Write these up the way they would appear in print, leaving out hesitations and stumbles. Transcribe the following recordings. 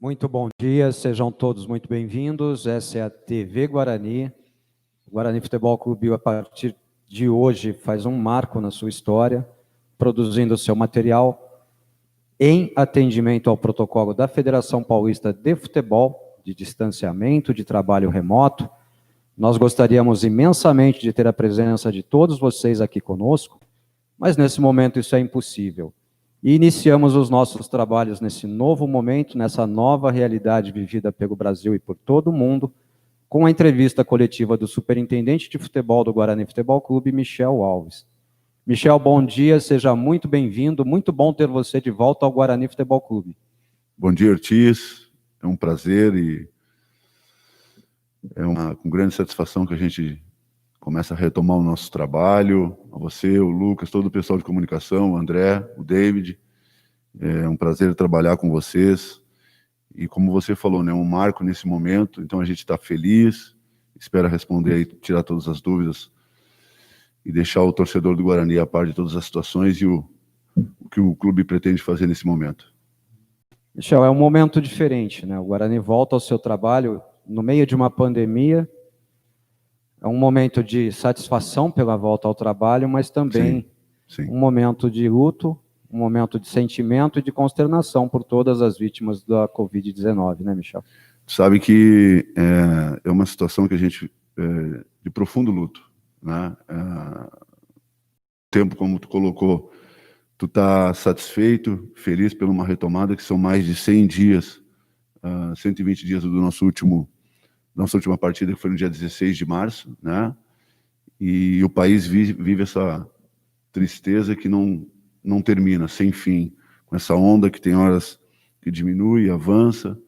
Muito bom dia, sejam todos muito bem-vindos. Essa é a TV Guarani. O Guarani Futebol Clube, a partir de hoje, faz um marco na sua história, produzindo seu material em atendimento ao protocolo da Federação Paulista de Futebol, de distanciamento, de trabalho remoto. Nós gostaríamos imensamente de ter a presença de todos vocês aqui conosco, mas nesse momento isso é impossível. E iniciamos os nossos trabalhos nesse novo momento, nessa nova realidade vivida pelo Brasil e por todo o mundo, com a entrevista coletiva do superintendente de futebol do Guarani Futebol Clube, Michel Alves. Michel, bom dia, seja muito bem-vindo, muito bom ter você de volta ao Guarani Futebol Clube. Bom dia, Ortiz, é um prazer e com grande satisfação que a gente começa a retomar o nosso trabalho, a você, o Lucas, todo o pessoal de comunicação, o André, o David. É um prazer trabalhar com vocês. E como você falou, né, um marco nesse momento, então a gente está feliz, espera responder aí, tirar todas as dúvidas e deixar o torcedor do Guarani a par de todas as situações e o que o clube pretende fazer nesse momento. Michel, é um momento diferente, né? O Guarani volta ao seu trabalho no meio de uma pandemia. É um momento de satisfação pela volta ao trabalho, mas também sim. Um momento de luto, um momento de sentimento e de consternação por todas as vítimas da Covid-19, né, Michel? Sabe que é uma situação que a gente de profundo luto, né? Tempo, como tu colocou, tu tá satisfeito, feliz por uma retomada que são mais de 100 dias, 120 dias do nossa última partida, que foi no dia 16 de março, né? E o país vive essa tristeza que não termina, sem fim, com essa onda que tem horas que diminui, avança.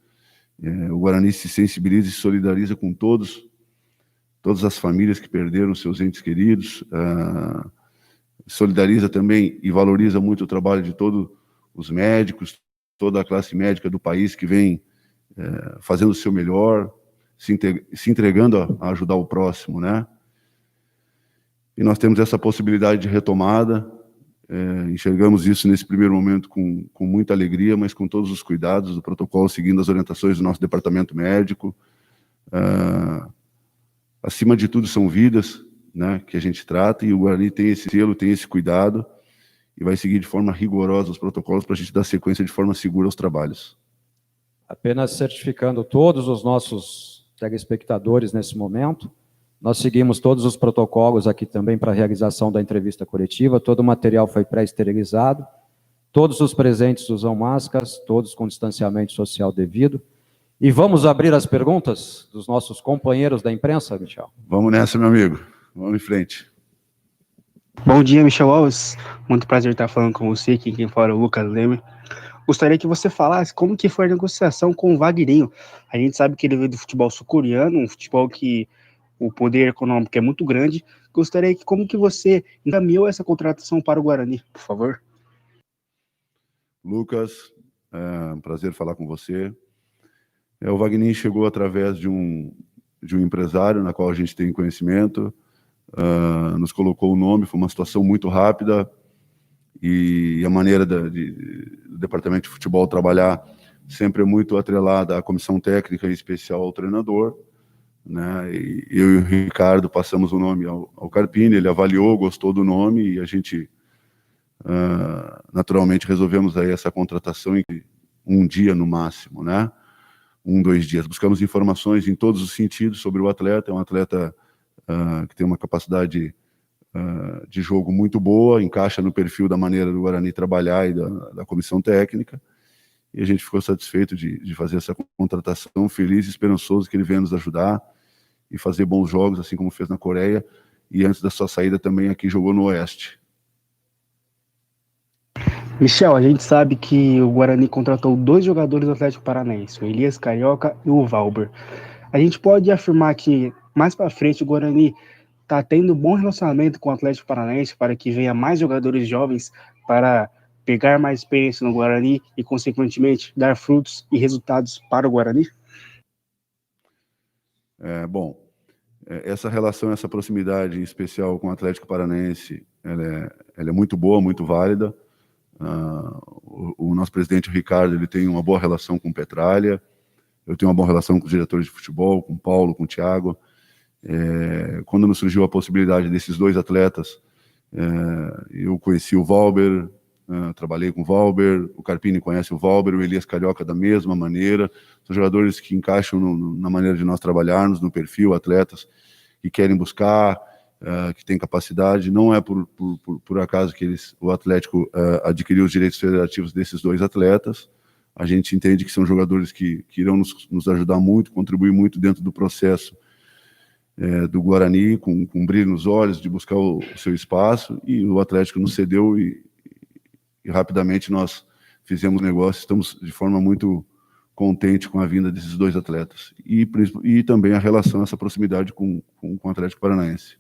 O Guarani se sensibiliza e solidariza com todas as famílias que perderam seus entes queridos, solidariza também e valoriza muito o trabalho de todos os médicos, toda a classe médica do país que vem fazendo o seu melhor, se entregando a ajudar o próximo, né? E nós temos essa possibilidade de retomada, enxergamos isso nesse primeiro momento com muita alegria, mas com todos os cuidados do protocolo, seguindo as orientações do nosso departamento médico. Acima de tudo são vidas, né, que a gente trata, e o Guarani tem esse selo, tem esse cuidado, e vai seguir de forma rigorosa os protocolos para a gente dar sequência de forma segura aos trabalhos. Apenas certificando todos os nossos telespectadores nesse momento, nós seguimos todos os protocolos aqui também para a realização da entrevista coletiva, todo o material foi pré-esterilizado, todos os presentes usam máscaras, todos com distanciamento social devido. E vamos abrir as perguntas dos nossos companheiros da imprensa, Michel? Vamos nessa, meu amigo. Vamos em frente. Bom dia, Michel Alves. Muito prazer estar falando com você, aqui quem fala é o Lucas Leme. Gostaria que você falasse como que foi a negociação com o Wagninho. A gente sabe que ele veio do futebol sul-coreano, um futebol que o poder econômico é muito grande. Gostaria que como que você encaminhou essa contratação para o Guarani, por favor? Lucas, é um prazer falar com você. O Wagninho chegou através de um empresário na qual a gente tem conhecimento, nos colocou o nome, foi uma situação muito rápida, e a maneira do departamento de futebol trabalhar sempre é muito atrelada à comissão técnica, em especial ao treinador, né? E eu e o Ricardo passamos o nome ao Carpini, ele avaliou, gostou do nome, e a gente naturalmente resolvemos aí essa contratação em um dia no máximo, né? 2 dias. Buscamos informações em todos os sentidos sobre o atleta. É um atleta que tem uma capacidade de jogo muito boa, encaixa no perfil da maneira do Guarani trabalhar e da comissão técnica, e a gente ficou satisfeito de fazer essa contratação, feliz e esperançoso que ele venha nos ajudar e fazer bons jogos, assim como fez na Coreia, e antes da sua saída também aqui jogou no Oeste. Michel, a gente sabe que o Guarani contratou 2 jogadores do Atlético Paranaense, o Elias Carioca e o Valber. A gente pode afirmar que mais para frente o Guarani está tendo um bom relacionamento com o Atlético Paranaense para que venha mais jogadores jovens para pegar mais experiência no Guarani e, consequentemente, dar frutos e resultados para o Guarani? Bom, essa relação, essa proximidade em especial com o Atlético Paranaense, ela é muito boa, muito válida. O nosso presidente, o Ricardo, ele tem uma boa relação com o Petralha, eu tenho uma boa relação com os diretores de futebol, com o Paulo, com o Thiago. Quando nos surgiu a possibilidade desses 2 atletas, eu conheci o Valber, trabalhei com o Valber, o Carpini conhece o Valber, o Elias Carioca da mesma maneira. São jogadores que encaixam na maneira de nós trabalharmos, no perfil, atletas que querem buscar, que têm capacidade. Não é por acaso que o Atlético adquiriu os direitos federativos desses 2 atletas. A gente entende que são jogadores que irão nos ajudar muito, contribuir muito dentro do processo do Guarani, com brilho nos olhos, de buscar o seu espaço, e o Atlético nos cedeu e rapidamente nós fizemos negócio. Estamos de forma muito contente com a vinda desses 2 atletas e também a relação, essa proximidade com o Atlético Paranaense.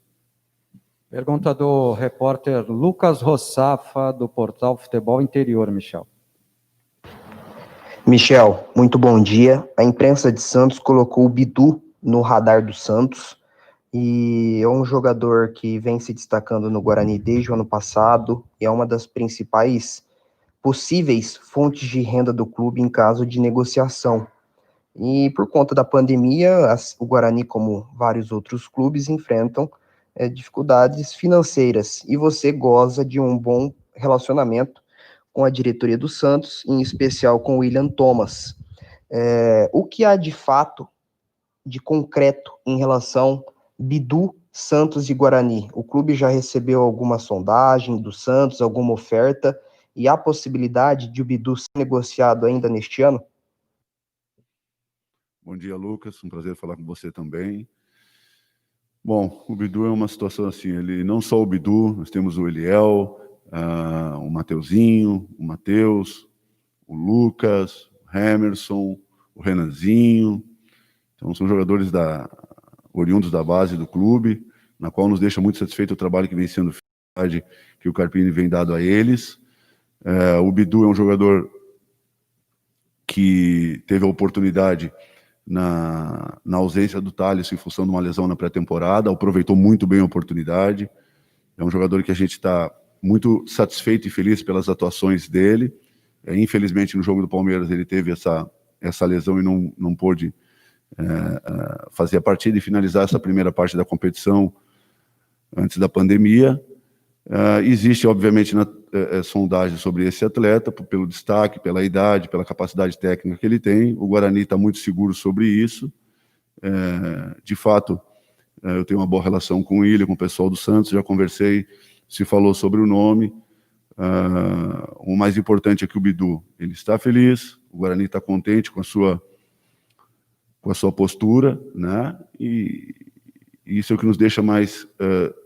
Pergunta do repórter Lucas Rossafa, do portal Futebol Interior, Michel. Michel, muito bom dia. A imprensa de Santos colocou o Bidu no radar do Santos, e é um jogador que vem se destacando no Guarani desde o ano passado, e é uma das principais possíveis fontes de renda do clube em caso de negociação. E por conta da pandemia, o Guarani, como vários outros clubes, enfrentam dificuldades financeiras, e você goza de um bom relacionamento com a diretoria do Santos, em especial com o William Thomas. O que há de fato, de concreto, em relação Bidu, Santos e Guarani? O clube já recebeu alguma sondagem do Santos, alguma oferta, e há possibilidade de o Bidu ser negociado ainda neste ano? Bom dia, Lucas, um prazer falar com você também. Bom, o Bidu é uma situação assim, ele não só o Bidu, nós temos o Eliel, o Mateuzinho, o Matheus, o Lucas, o Emerson, o Renanzinho. Então são jogadores oriundos da base do clube, na qual nos deixa muito satisfeito o trabalho que vem sendo feito, que o Carpini vem dado a eles. O Bidu é um jogador que teve a oportunidade na ausência do Thales em função de uma lesão na pré-temporada, aproveitou muito bem a oportunidade. É um jogador que a gente está muito satisfeito e feliz pelas atuações dele. Infelizmente, no jogo do Palmeiras, ele teve essa lesão e não pôde fazer a partida e finalizar essa primeira parte da competição antes da pandemia. Existe, obviamente, sondagem sobre esse atleta, pelo destaque, pela idade, pela capacidade técnica que ele tem. O Guarani está muito seguro sobre isso. De fato, eu tenho uma boa relação com ele, com o pessoal do Santos, já conversei, se falou sobre o nome. O mais importante é que o Bidu ele está feliz, o Guarani está contente com a sua postura, né? E isso é o que nos deixa mais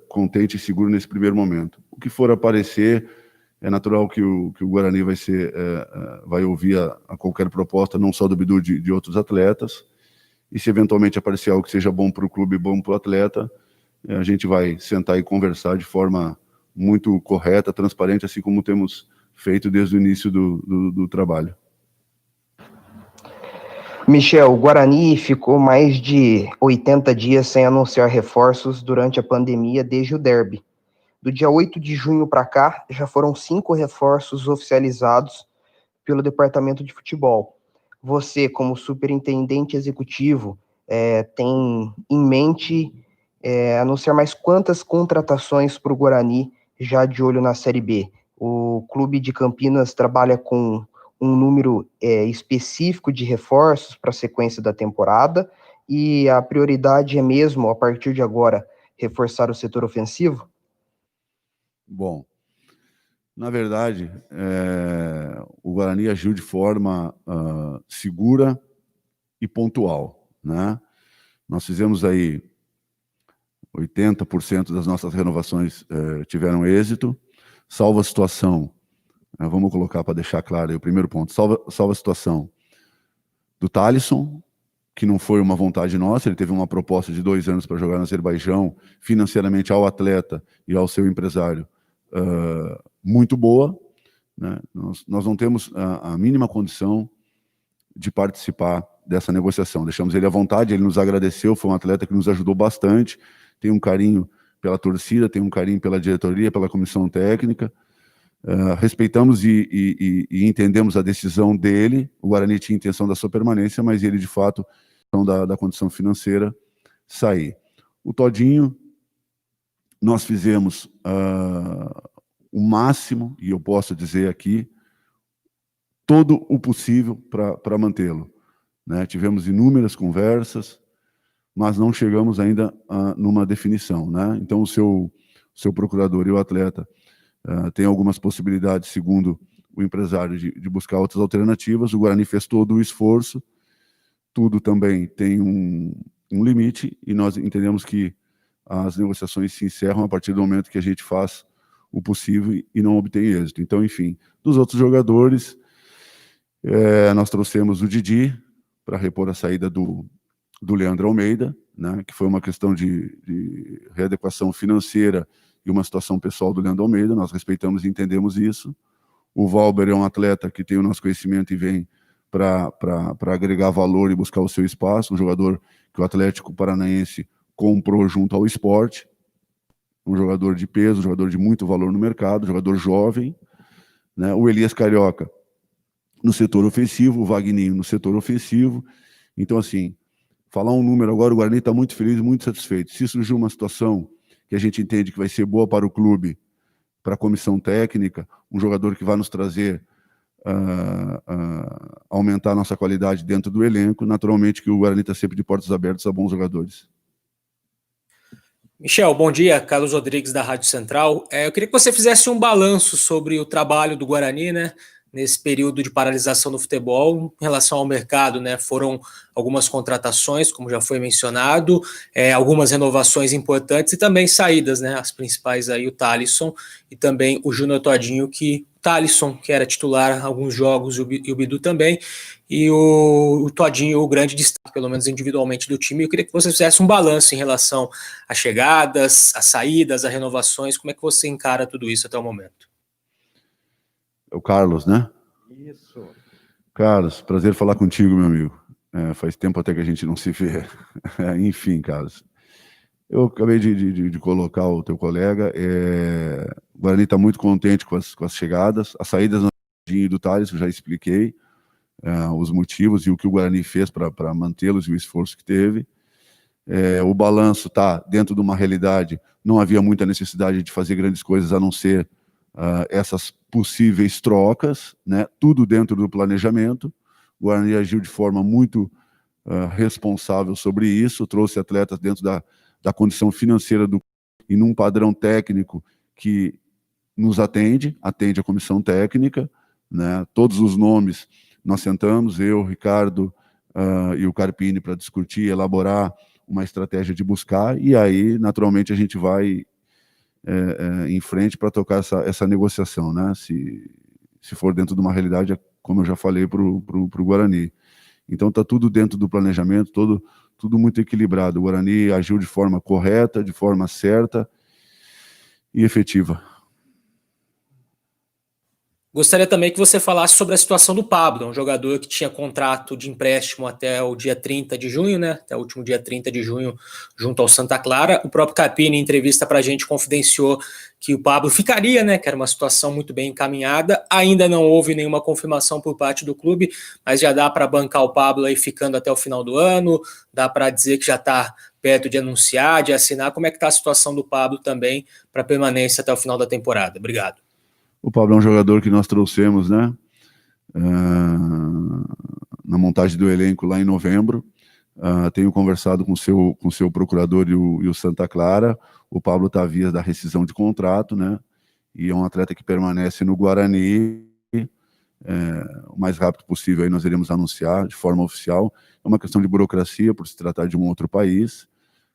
contente e seguro nesse primeiro momento. O que for aparecer, é natural que o Guarani vai ouvir a qualquer proposta, não só do Bidu, de outros atletas, e se eventualmente aparecer algo que seja bom para o clube e bom para o atleta, a gente vai sentar e conversar de forma muito correta, transparente, assim como temos feito desde o início do trabalho. Michel, o Guarani ficou mais de 80 dias sem anunciar reforços durante a pandemia desde o derby. Do dia 8 de junho para cá, já foram 5 reforços oficializados pelo Departamento de Futebol. Você, como superintendente executivo, tem em mente anunciar mais quantas contratações para o Guarani já de olho na Série B? O clube de Campinas trabalha com um número específico de reforços para a sequência da temporada, e a prioridade é mesmo, a partir de agora, reforçar o setor ofensivo? Bom, na verdade, o Guarani agiu de forma segura e pontual, né? Nós fizemos aí 80% das nossas renovações tiveram êxito, salvo a situação, vamos colocar para deixar claro aí o primeiro ponto, salvo a situação do Thalisson, que não foi uma vontade nossa, ele teve uma proposta de 2 anos para jogar no Azerbaijão, financeiramente ao atleta e ao seu empresário, muito boa, né? Nós não temos a mínima condição de participar dessa negociação. Deixamos ele à vontade, ele nos agradeceu, foi um atleta que nos ajudou bastante, tem um carinho pela torcida, tem um carinho pela diretoria, pela comissão técnica, Respeitamos e entendemos a decisão dele. O Guarani tinha intenção da sua permanência, mas ele, de fato, da condição financeira, sair. O Todinho, nós fizemos o máximo, e eu posso dizer aqui, todo o possível para mantê-lo, né? Tivemos inúmeras conversas, mas não chegamos ainda numa definição, né? Então, o seu procurador e o atleta têm algumas possibilidades, segundo o empresário, de buscar outras alternativas. O Guarani fez todo o esforço, tudo também tem um limite, e nós entendemos que as negociações se encerram a partir do momento que a gente faz o possível e não obtém êxito. Então, enfim, dos outros jogadores, nós trouxemos o Didi para repor a saída do Leandro Almeida, né, que foi uma questão de readequação financeira e uma situação pessoal do Leandro Almeida. Nós respeitamos e entendemos isso. O Valber é um atleta que tem o nosso conhecimento e vem para agregar valor e buscar o seu espaço, um jogador que o Atlético Paranaense comprou junto ao Sport, um jogador de peso, um jogador de muito valor no mercado, um jogador jovem, né? O Elias Carioca no setor ofensivo, o Wagninho no setor ofensivo. Então, assim, falar um número agora, o Guarani está muito feliz, muito satisfeito. Se surgir uma situação que a gente entende que vai ser boa para o clube, para a comissão técnica, um jogador que vai nos trazer aumentar a nossa qualidade dentro do elenco, naturalmente que o Guarani está sempre de portas abertas a bons jogadores. Michel, bom dia. Carlos Rodrigues, da Rádio Central. Eu queria que você fizesse um balanço sobre o trabalho do Guarani, né, nesse período de paralisação do futebol em relação ao mercado, né? Foram algumas contratações, como já foi mencionado, algumas renovações importantes e também saídas, né? As principais aí, o Thalisson e também o Júnior Todinho, que Thalisson, que era titular alguns jogos, e o Bidu também, e o Todinho, o grande destaque, pelo menos individualmente, do time. Eu queria que você fizesse um balanço em relação às chegadas, às saídas, às renovações. Como é que você encara tudo isso até o momento? É o Carlos, né? Isso. Carlos, prazer falar contigo, meu amigo. Faz tempo até que a gente não se vê. Enfim, Carlos. Eu acabei de colocar o teu colega. O Guarani está muito contente com as chegadas. As saídas do Thales, eu já expliquei os motivos e o que o Guarani fez para mantê-los e o esforço que teve. O balanço está dentro de uma realidade. Não havia muita necessidade de fazer grandes coisas a não ser essas possíveis trocas, né? Tudo dentro do planejamento. O Guarani agiu de forma muito responsável sobre isso, trouxe atletas dentro da condição financeira e num padrão técnico que nos atende a comissão técnica, né? Todos os nomes nós sentamos, eu, Ricardo e o Carpini, para discutir, elaborar uma estratégia de buscar, e aí, naturalmente, a gente vai em frente para tocar essa negociação, né? Se for dentro de uma realidade, como eu já falei para o Guarani. Então está tudo dentro do planejamento, tudo muito equilibrado. O Guarani agiu de forma correta, de forma certa e efetiva. Gostaria também que você falasse sobre a situação do Pablo, um jogador que tinha contrato de empréstimo até o dia 30 de junho, né? Até o último dia 30 de junho, junto ao Santa Clara. O próprio Carpini, em entrevista para a gente, confidenciou que o Pablo ficaria, né? Que era uma situação muito bem encaminhada. Ainda não houve nenhuma confirmação por parte do clube, mas já dá para bancar o Pablo aí ficando até o final do ano, dá para dizer que já está perto de anunciar, de assinar. Como é que está a situação do Pablo também para permanência até o final da temporada? Obrigado. O Pablo é um jogador que nós trouxemos, né, na montagem do elenco lá em novembro. Tenho conversado com o seu procurador e o Santa Clara. O Pablo está à via da rescisão de contrato, né, e é um atleta que permanece no Guarani. O mais rápido possível aí nós iremos anunciar de forma oficial. É uma questão de burocracia, por se tratar de um outro país,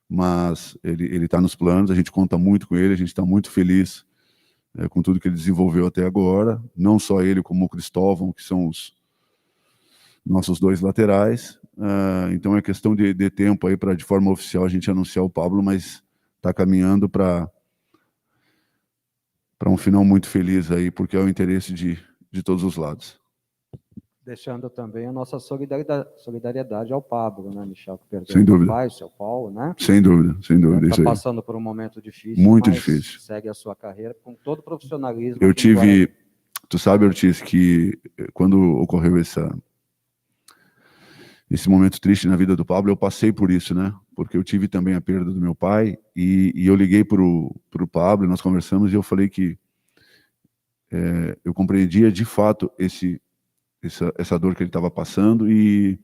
mas ele está nos planos, a gente conta muito com ele, a gente está muito feliz com tudo que ele desenvolveu até agora, não só ele como o Cristóvão, que são os nossos dois laterais. Então é questão de tempo aí para de forma oficial a gente anunciar o Pablo, mas está caminhando para um final muito feliz aí, porque é o interesse de todos os lados. Deixando também a nossa solidariedade ao Pablo, né, Michel, que perdeu Sem dúvida. o pai, o seu Paulo, né? Sem dúvida. Está passando por um momento difícil, muito mas difícil. segue a sua carreira com todo o profissionalismo. Eu tive, tu sabe, Ortiz, que quando ocorreu esse momento triste na vida do Pablo, eu passei por isso, né? Porque eu tive também a perda do meu pai e eu liguei pro Pablo, nós conversamos e eu falei que eu compreendia de fato essa dor que ele estava passando e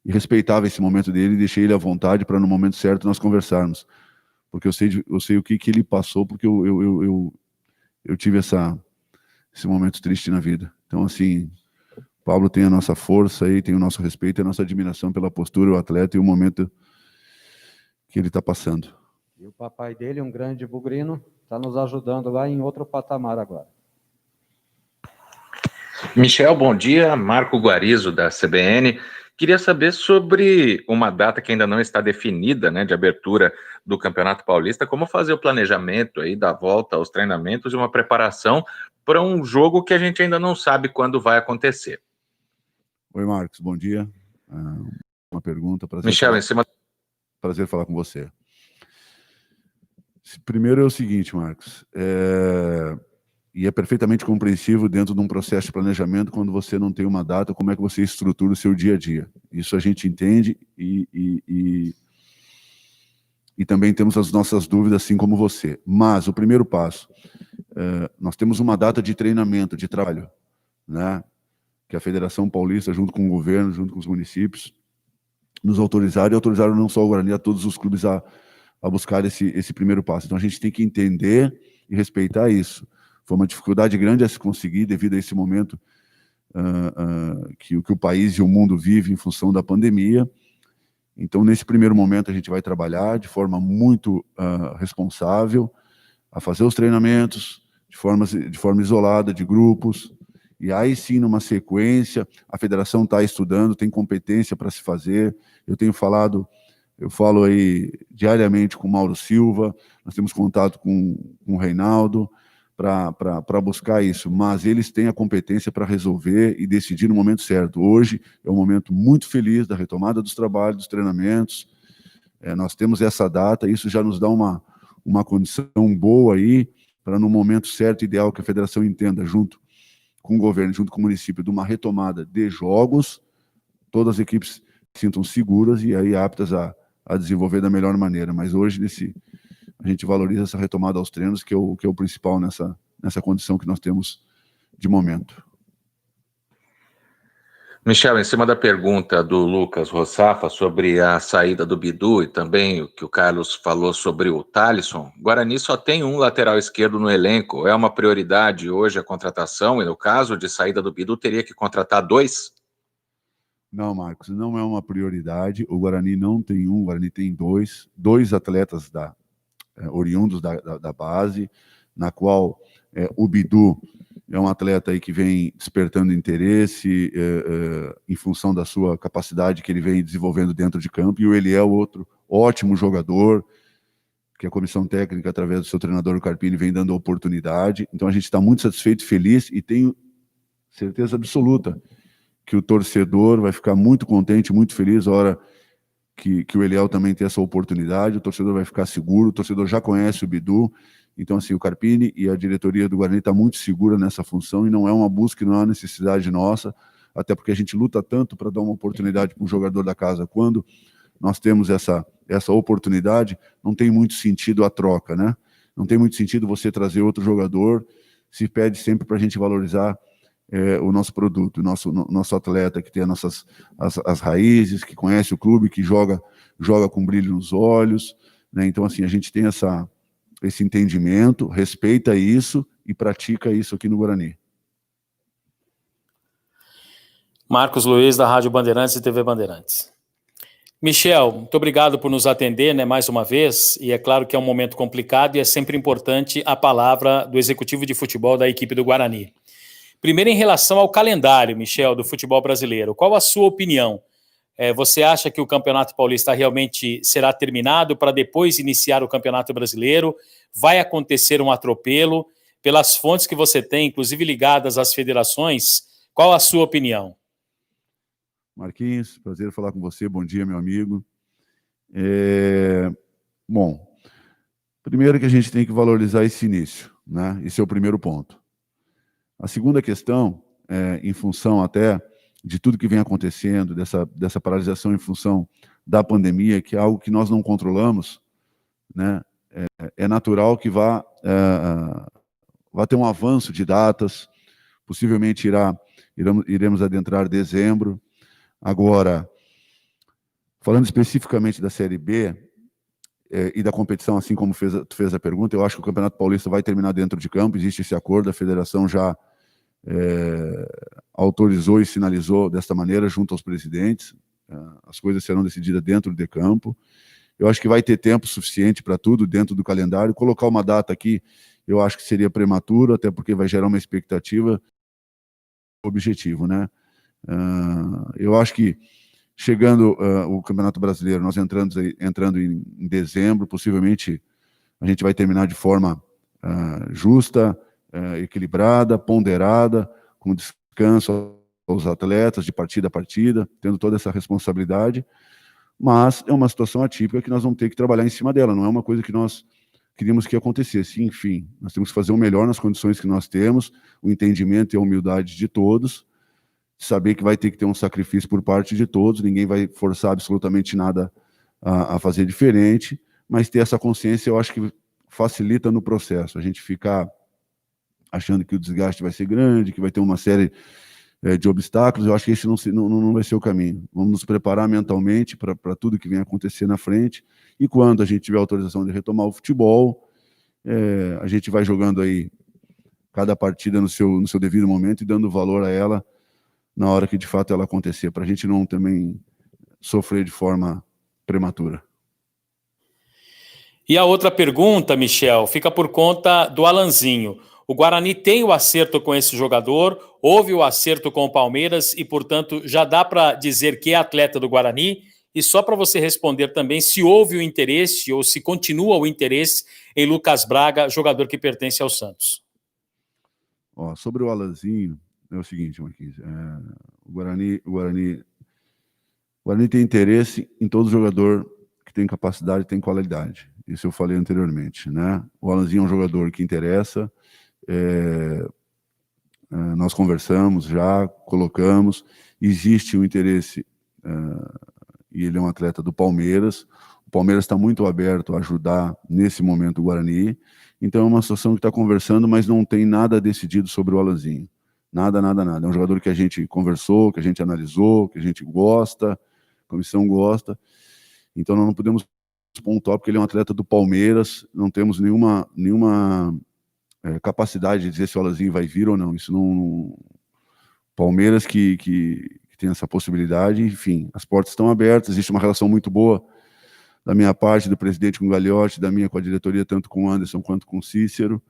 respeitava esse momento dele e deixei ele à vontade para no momento certo nós conversarmos, porque eu sei o que ele passou, porque eu tive esse momento triste na vida. Então, assim, o Pablo tem a nossa força aí, tem o nosso respeito e a nossa admiração pela postura, o atleta e o momento que ele está passando. E o papai dele, um grande bugrino, está nos ajudando lá em outro patamar agora. Michel, bom dia. Marco Guarizo, da CBN. Queria saber sobre uma data que ainda não está definida, né, de abertura do Campeonato Paulista, como fazer o planejamento aí da volta aos treinamentos e uma preparação para um jogo que a gente ainda não sabe quando vai acontecer. Oi, Marcos, bom dia. Uma pergunta. Michel, em cima... Prazer falar com você. Primeiro é o seguinte, Marcos, e é perfeitamente compreensível dentro de um processo de planejamento, quando você não tem uma data, como é que você estrutura o seu dia a dia. Isso a gente entende e também temos as nossas dúvidas, assim como você. Mas o primeiro passo, nós temos uma data de treinamento, de trabalho, né? Que a Federação Paulista, junto com o governo, junto com os municípios, nos autorizaram, e autorizaram não só o Guarani, a todos os clubes a buscar esse primeiro passo. Então a gente tem que entender e respeitar isso. Foi uma dificuldade grande a se conseguir devido a esse momento que o país e o mundo vive em função da pandemia. Então, nesse primeiro momento, a gente vai trabalhar de forma muito responsável, a fazer os treinamentos de forma isolada, de grupos, e aí sim, numa sequência, a federação está estudando, tem competência para se fazer. Eu falo aí diariamente com o Mauro Silva, nós temos contato com o Reinaldo, para buscar isso, mas eles têm a competência para resolver e decidir no momento certo. Hoje é um momento muito feliz da retomada dos trabalhos, dos treinamentos, nós temos essa data, isso já nos dá uma condição boa aí, para no momento certo, ideal, que a federação entenda, junto com o governo, junto com o município, de uma retomada de jogos, todas as equipes se sintam seguras e aí aptas a desenvolver da melhor maneira. Mas hoje, a gente valoriza essa retomada aos treinos, que é o principal nessa condição que nós temos de momento. Michel, em cima da pergunta do Lucas Rossafa sobre a saída do Bidu e também o que o Carlos falou sobre o Thalisson, Guarani só tem um lateral esquerdo no elenco. É uma prioridade hoje a contratação e no caso de saída do Bidu teria que contratar 2? Não, Marcos, não é uma prioridade. O Guarani não tem um, o Guarani tem dois atletas oriundos da base, na qual o Bidu é um atleta aí que vem despertando interesse em função da sua capacidade que ele vem desenvolvendo dentro de campo, e o Eliel, outro ótimo jogador, que a comissão técnica, através do seu treinador, o Carpini, vem dando oportunidade. Então a gente está muito satisfeito e feliz, e tenho certeza absoluta que o torcedor vai ficar muito contente, muito feliz a hora que o Eliel também tem essa oportunidade. O torcedor vai ficar seguro, o torcedor já conhece o Bidu. Então, assim, o Carpini e a diretoria do Guarani está muito segura nessa função, e não é uma busca, não é uma necessidade nossa, até porque a gente luta tanto para dar uma oportunidade para um jogador da casa. Quando nós temos essa oportunidade, não tem muito sentido a troca, né? Não tem muito sentido você trazer outro jogador, se pede sempre para a gente valorizar o nosso produto, o nosso atleta, que tem as raízes, que conhece o clube, que joga com brilho nos olhos, né? Então, assim, a gente tem esse entendimento, respeita isso e pratica isso aqui no Guarani. Marcos Luiz, da Rádio Bandeirantes e TV Bandeirantes. Michel, muito obrigado por nos atender, né, mais uma vez, e é claro que é um momento complicado e é sempre importante a palavra do executivo de futebol da equipe do Guarani. Primeiro, em relação ao calendário, Michel, do futebol brasileiro, qual a sua opinião? Você acha que o Campeonato Paulista realmente será terminado para depois iniciar o Campeonato Brasileiro? Vai acontecer um atropelo? Pelas fontes que você tem, inclusive ligadas às federações, qual a sua opinião? Marquinhos, prazer falar com você. Bom dia, meu amigo. Bom, primeiro que a gente tem que valorizar esse início, né? Esse é o primeiro ponto. A segunda questão, em função até de tudo que vem acontecendo, dessa paralisação em função da pandemia, que é algo que nós não controlamos, né? É natural que vá ter um avanço de datas, possivelmente iremos adentrar dezembro. Agora, falando especificamente da Série B e da competição, assim como tu fez a pergunta, eu acho que o Campeonato Paulista vai terminar dentro de campo, existe esse acordo, a federação já autorizou e sinalizou desta maneira junto aos presidentes, as coisas serão decididas dentro de campo. Eu acho que vai ter tempo suficiente para tudo dentro do calendário. Colocar uma data aqui, eu acho que seria prematuro, até porque vai gerar uma expectativa objetivo, né? Eu acho que chegando o Campeonato Brasileiro, nós entrando em dezembro, possivelmente a gente vai terminar de forma justa, equilibrada, ponderada, com descanso aos atletas de partida a partida, tendo toda essa responsabilidade, mas é uma situação atípica que nós vamos ter que trabalhar em cima dela, não é uma coisa que nós queríamos que acontecesse. Enfim, nós temos que fazer o melhor nas condições que nós temos, o entendimento e a humildade de todos, saber que vai ter que ter um sacrifício por parte de todos, ninguém vai forçar absolutamente nada a fazer diferente, mas ter essa consciência eu acho que facilita no processo. A gente ficar achando que o desgaste vai ser grande, que vai ter uma série de obstáculos, eu acho que esse não vai ser o caminho. Vamos nos preparar mentalmente para tudo que vem acontecer na frente, e quando a gente tiver autorização de retomar o futebol, a gente vai jogando aí cada partida no seu devido momento e dando valor a ela na hora que de fato ela acontecer, para a gente não também sofrer de forma prematura. E a outra pergunta, Michel, fica por conta do Alanzinho. O Guarani tem o acerto com esse jogador, houve o acerto com o Palmeiras e, portanto, já dá para dizer que é atleta do Guarani. E só para você responder também se houve o interesse ou se continua o interesse em Lucas Braga, jogador que pertence ao Santos. Sobre o Alanzinho, é o seguinte, Marquinhos, o Guarani tem interesse em todo jogador que tem capacidade e tem qualidade. Isso eu falei anteriormente, né? O Alanzinho é um jogador que interessa, nós conversamos já, colocamos, existe um interesse, e ele é um atleta do Palmeiras. O Palmeiras está muito aberto a ajudar nesse momento o Guarani, então é uma situação que está conversando, mas não tem nada decidido sobre o Alanzinho. Nada. É um jogador que a gente conversou, que a gente analisou, que a gente gosta, a comissão gosta, então nós não podemos pontuar porque ele é um atleta do Palmeiras, não temos nenhuma capacidade de dizer se o Alanzinho vai vir ou não. Isso não. Palmeiras que tem essa possibilidade, enfim, as portas estão abertas, existe uma relação muito boa da minha parte, do presidente com o Gagliotti, da minha com a diretoria, tanto com o Anderson quanto com o Cícero.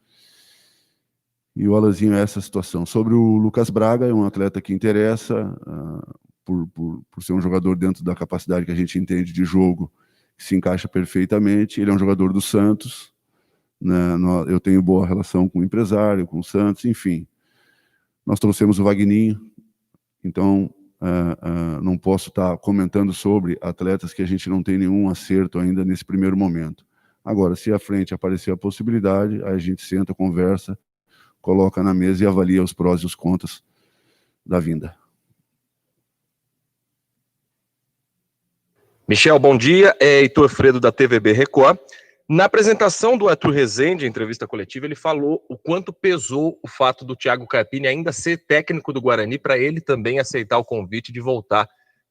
E o Alanzinho é essa situação. Sobre o Lucas Braga, é um atleta que interessa, por ser um jogador dentro da capacidade que a gente entende de jogo, que se encaixa perfeitamente. Ele é um jogador do Santos, né? Eu tenho boa relação com o empresário, com o Santos, enfim. Nós trouxemos o Vagninho, então não posso estar comentando sobre atletas que a gente não tem nenhum acerto ainda nesse primeiro momento. Agora, se à frente aparecer a possibilidade, aí a gente senta, conversa, coloca na mesa e avalia os prós e os contras da vinda. Michel, bom dia. É Heitor Fredo, da TVB Record. Na apresentação do Arthur Rezende, em entrevista coletiva, ele falou o quanto pesou o fato do Thiago Carpini ainda ser técnico do Guarani para ele também aceitar o convite de voltar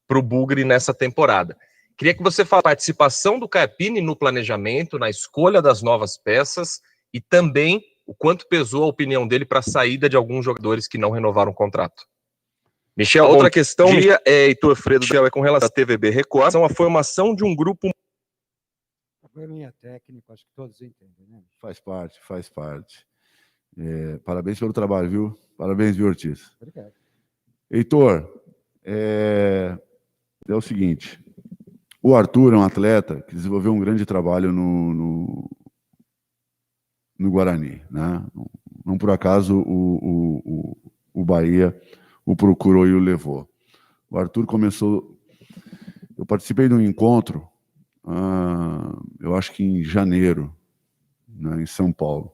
para o Bugre nessa temporada. Queria que você falasse a participação do Carpini no planejamento, na escolha das novas peças e também o quanto pesou a opinião dele para a saída de alguns jogadores que não renovaram o contrato. Michel, outra questão, Heitor Fredo, é com relação à TVB Record, a formação de um grupo. O probleminha técnico, acho que todos entendem, né? Faz parte. Parabéns pelo trabalho, viu? Parabéns, viu, Ortiz? Obrigado. Heitor, é o seguinte, o Arthur é um atleta que desenvolveu um grande trabalho no Guarani, né? Não por acaso o Bahia o procurou e o levou. O Arthur começou... Eu participei de um encontro, eu acho que em janeiro, né, em São Paulo.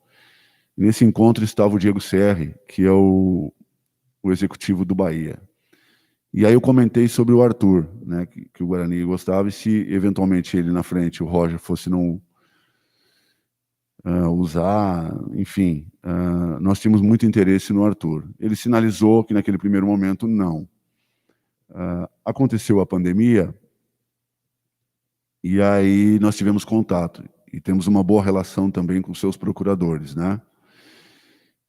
Nesse encontro estava o Diego Serri, que é o executivo do Bahia. E aí eu comentei sobre o Arthur, né, que o Guarani gostava, e se eventualmente ele na frente, o Roger, fosse não usar, enfim, nós tínhamos muito interesse no Arthur. Ele sinalizou que naquele primeiro momento não. Aconteceu a pandemia, e aí nós tivemos contato, e temos uma boa relação também com seus procuradores, né?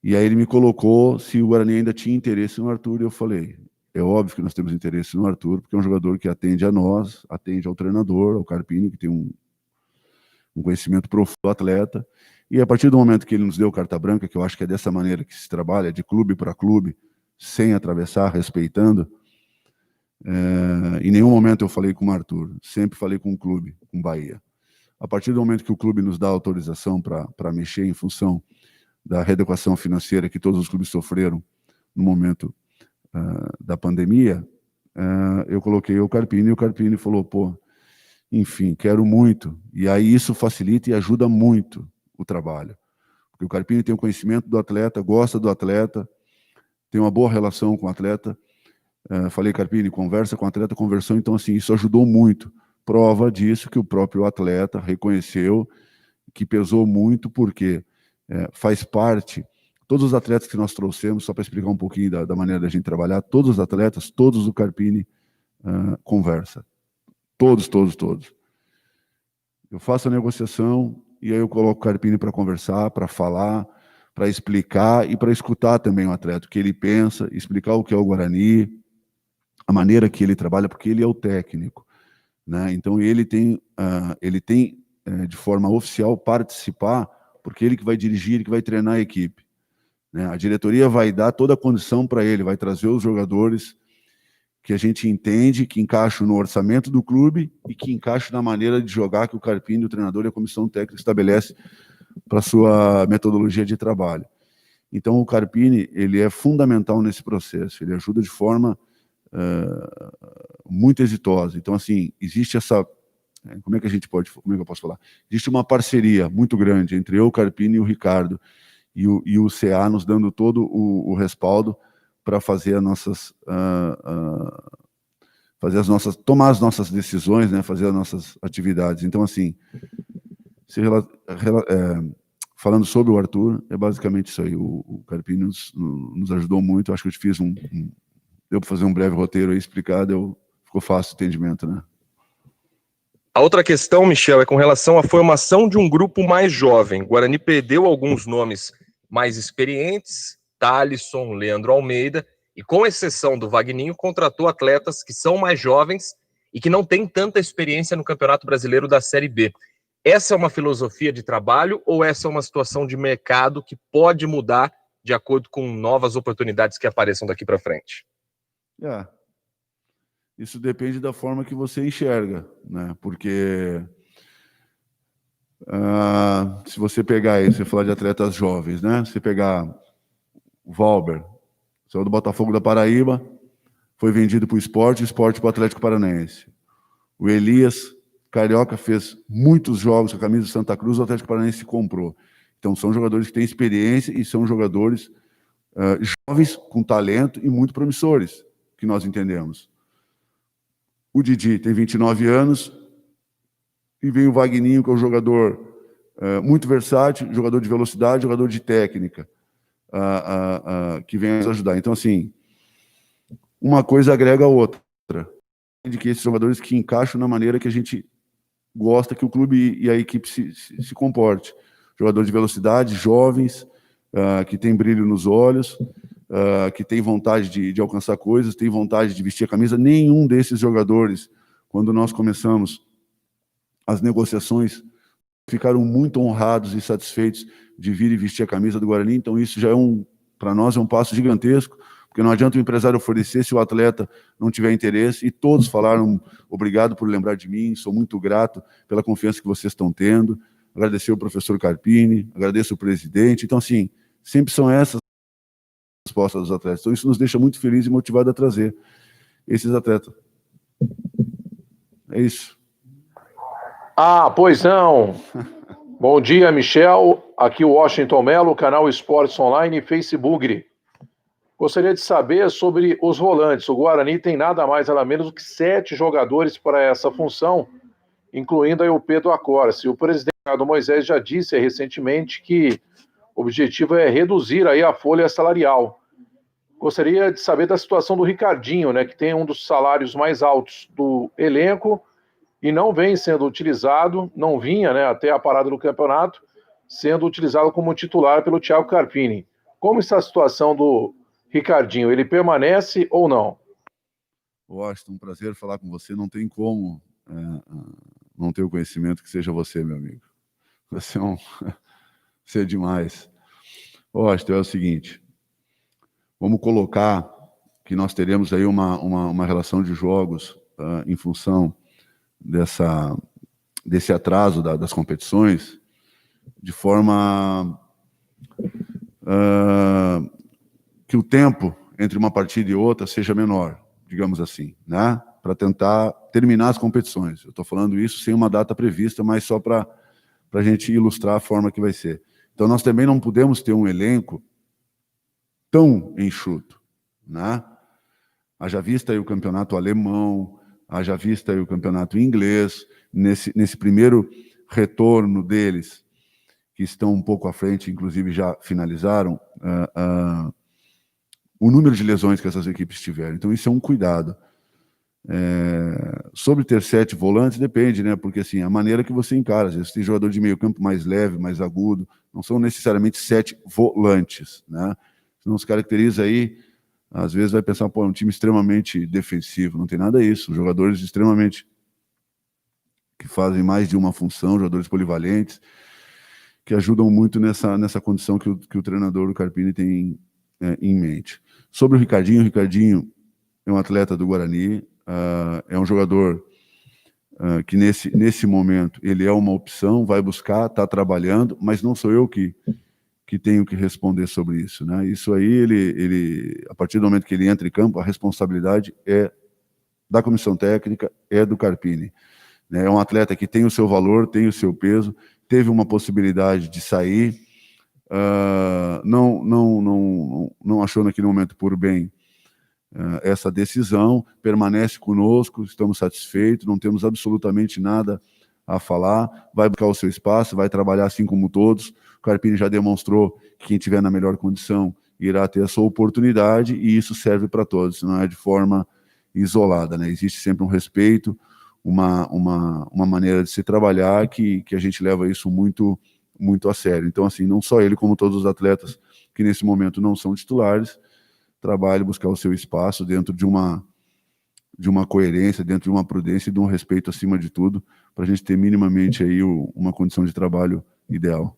E aí ele me colocou se o Guarani ainda tinha interesse no Arthur, e eu falei, é óbvio que nós temos interesse no Arthur, porque é um jogador que atende a nós, atende ao treinador, ao Carpini, que tem um conhecimento profundo do atleta, e a partir do momento que ele nos deu carta branca, que eu acho que é dessa maneira que se trabalha, de clube para clube, sem atravessar, respeitando, em nenhum momento eu falei com o Arthur, sempre falei com o clube, com o Bahia. A partir do momento que o clube nos dá autorização para mexer em função da readequação financeira que todos os clubes sofreram no momento da pandemia, eu coloquei o Carpini, e o Carpini falou, pô, enfim, quero muito. E aí isso facilita e ajuda muito o trabalho. Porque o Carpini tem o conhecimento do atleta, gosta do atleta, tem uma boa relação com o atleta. Falei, Carpini, conversa com o atleta, conversou, então assim, isso ajudou muito. Prova disso que o próprio atleta reconheceu que pesou muito, porque faz parte, todos os atletas que nós trouxemos, só para explicar um pouquinho da maneira da gente trabalhar, todos os atletas, todos o Carpini conversa. Todos. Eu faço a negociação e aí eu coloco o Carpini para conversar, para falar, para explicar e para escutar também o atleta, o que ele pensa, explicar o que é o Guarani, a maneira que ele trabalha, porque ele é o técnico, né? Então ele tem de forma oficial participar, porque ele que vai dirigir, ele que vai treinar a equipe, né? A diretoria vai dar toda a condição para ele, vai trazer os jogadores que a gente entende, que encaixam no orçamento do clube e que encaixam na maneira de jogar que o Carpini, o treinador e a comissão técnica estabelece para a sua metodologia de trabalho. Então, o Carpini, ele é fundamental nesse processo, ele ajuda de forma muito exitosa. Então, assim, existe essa... como é que eu posso falar? Existe uma parceria muito grande entre eu, o Carpini e o Ricardo, e o CA nos dando todo o respaldo para fazer tomar as nossas decisões, né, fazer as nossas atividades. Então, assim, falando sobre o Arthur, é basicamente isso aí. O Carpini nos ajudou muito. Acho que eu te fiz deu para fazer um breve roteiro aí, explicado, ficou fácil o entendimento, né? A outra questão, Michel, é com relação à formação de um grupo mais jovem. O Guarani perdeu alguns nomes mais experientes, Thalisson, Leandro Almeida, e com exceção do Vagninho, contratou atletas que são mais jovens e que não têm tanta experiência no Campeonato Brasileiro da Série B. Essa é uma filosofia de trabalho ou essa é uma situação de mercado que pode mudar de acordo com novas oportunidades que apareçam daqui para frente? Isso depende da forma que você enxerga, né? Porque se você pegar aí, você falar de atletas jovens, né? Você pegar o Valber, saiu do Botafogo da Paraíba, foi vendido para o Sport para o Atlético Paranaense. O Elias Carioca fez muitos jogos com a camisa do Santa Cruz, o Atlético Paranaense comprou. Então são jogadores que têm experiência e são jogadores jovens, com talento e muito promissores, que nós entendemos. O Didi tem 29 anos e vem o Vagninho, que é um jogador muito versátil, jogador de velocidade, jogador de técnica, que vem nos ajudar. Então, assim, uma coisa agrega a outra. De que esses jogadores que encaixam na maneira que a gente gosta que o clube e a equipe se comporte. Jogadores de velocidade, jovens, que tem brilho nos olhos, que tem vontade de alcançar coisas, tem vontade de vestir a camisa. Nenhum desses jogadores, quando nós começamos as negociações, ficaram muito honrados e satisfeitos de vir e vestir a camisa do Guarani. Então isso já para nós é um passo gigantesco, porque não adianta o empresário oferecer se o atleta não tiver interesse, e todos falaram, obrigado por lembrar de mim, sou muito grato pela confiança que vocês estão tendo, agradecer o professor Carpini, agradeço o presidente. Então, assim, sempre são essas as respostas dos atletas. Então, isso nos deixa muito felizes e motivados a trazer. esses atletas. É isso. Ah, pois não. Bom dia, Michel. Aqui o Washington Mello, canal Esportes Online e Facebook. Gostaria de saber sobre os volantes. O Guarani tem nada mais, nada menos do que 7 jogadores para essa função, incluindo aí o Pedro Accorsi. O presidente Ricardo Moisés já disse recentemente que o objetivo é reduzir aí a folha salarial. Gostaria de saber da situação do Ricardinho, né, que tem um dos salários mais altos do elenco e não vem sendo utilizado, não vinha, né, até a parada do campeonato, sendo utilizado como titular pelo Thiago Carpini. Como está a situação do Ricardinho? Ele permanece ou não? Washington, um prazer falar com você. Não tem como não ter o conhecimento que seja você, meu amigo. Você você é demais. Washington, é o seguinte, vamos colocar que nós teremos aí uma relação de jogos em função desse atraso das competições, de forma que o tempo entre uma partida e outra seja menor, digamos assim, né? Para tentar terminar as competições. Eu estou falando isso sem uma data prevista, mas só para a gente ilustrar a forma que vai ser. Então, nós também não podemos ter um elenco tão enxuto, né? Haja vista aí o campeonato alemão, haja vista aí o campeonato inglês, nesse primeiro retorno deles, que estão um pouco à frente, inclusive já finalizaram, o número de lesões que essas equipes tiveram. Então, isso é um cuidado. Sobre ter 7 volantes, depende, né? Porque, assim, a maneira que você encara. Às vezes tem jogador de meio campo mais leve, mais agudo. Não são necessariamente 7 volantes, né? Não se caracteriza aí, às vezes vai pensar, pô, é um time extremamente defensivo. Não tem nada disso. Jogadores extremamente que fazem mais de uma função, jogadores polivalentes, que ajudam muito nessa condição que o treinador, o Carpini, tem em mente. Sobre o Ricardinho é um atleta do Guarani, é um jogador que nesse momento ele é uma opção, vai buscar, está trabalhando, mas não sou eu que tenho que responder sobre isso, né? Isso aí, ele, a partir do momento que ele entra em campo, a responsabilidade é da comissão técnica, é do Carpini, né? É um atleta que tem o seu valor, tem o seu peso, teve uma possibilidade de sair, não achou naquele momento por bem essa decisão, permanece conosco, estamos satisfeitos, não temos absolutamente nada a falar, vai buscar o seu espaço, vai trabalhar assim como todos. O Carpini já demonstrou que quem tiver na melhor condição irá ter a sua oportunidade, e isso serve para todos, não é de forma isolada, né? Existe sempre um respeito, uma maneira de se trabalhar que a gente leva isso muito, muito a sério. Então, assim, não só ele, como todos os atletas que nesse momento não são titulares, trabalhe, buscar o seu espaço dentro de uma coerência, dentro de uma prudência e de um respeito acima de tudo, para a gente ter minimamente aí uma condição de trabalho ideal.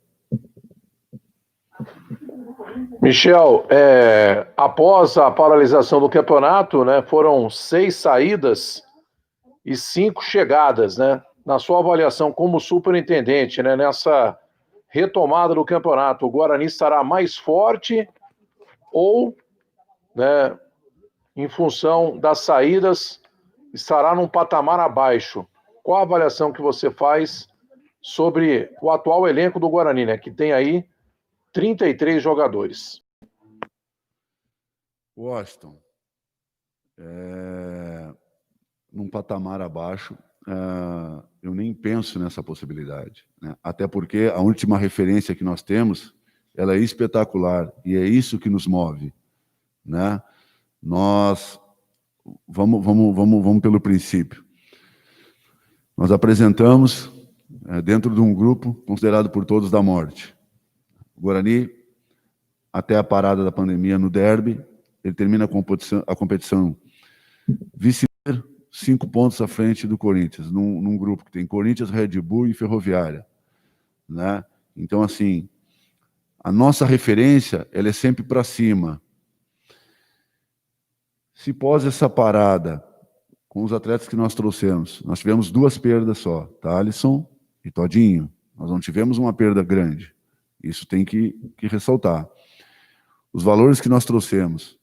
Michel, após a paralisação do campeonato, né, foram 6 saídas e 5 chegadas, né? Na sua avaliação como superintendente, né, nessa retomada do campeonato, o Guarani estará mais forte ou, né, em função das saídas, estará num patamar abaixo? Qual a avaliação que você faz sobre o atual elenco do Guarani, né, que tem aí 33 jogadores? Washington, num patamar abaixo, eu nem penso nessa possibilidade, né? Até porque a última referência que nós temos, ela é espetacular, e é isso que nos move, né? Nós vamos pelo princípio. Nós apresentamos dentro de um grupo considerado por todos da morte. O Guarani, até a parada da pandemia no derby, ele termina a competição vice-líder, 5 pontos à frente do Corinthians, num grupo que tem Corinthians, Red Bull e Ferroviária, né? Então, assim, a nossa referência, ela é sempre para cima. Se pós essa parada, com os atletas que nós trouxemos, nós tivemos 2 perdas só, Thalisson e Todinho. Nós não tivemos uma perda grande. Isso tem que ressaltar. Os valores que nós trouxemos,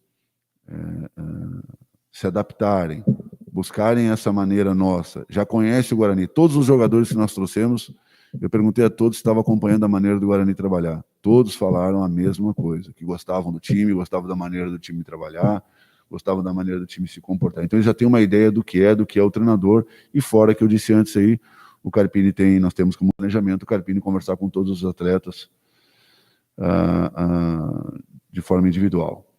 se adaptarem, buscarem essa maneira nossa, já conhece o Guarani, todos os jogadores que nós trouxemos, eu perguntei a todos se estavam acompanhando a maneira do Guarani trabalhar. Todos falaram a mesma coisa, que gostavam do time, gostavam da maneira do time trabalhar, gostavam da maneira do time se comportar. Então eles já têm uma ideia do que é o treinador, e fora que eu disse antes aí, o Carpini nós temos como planejamento o Carpini conversar com todos os atletas de forma individual.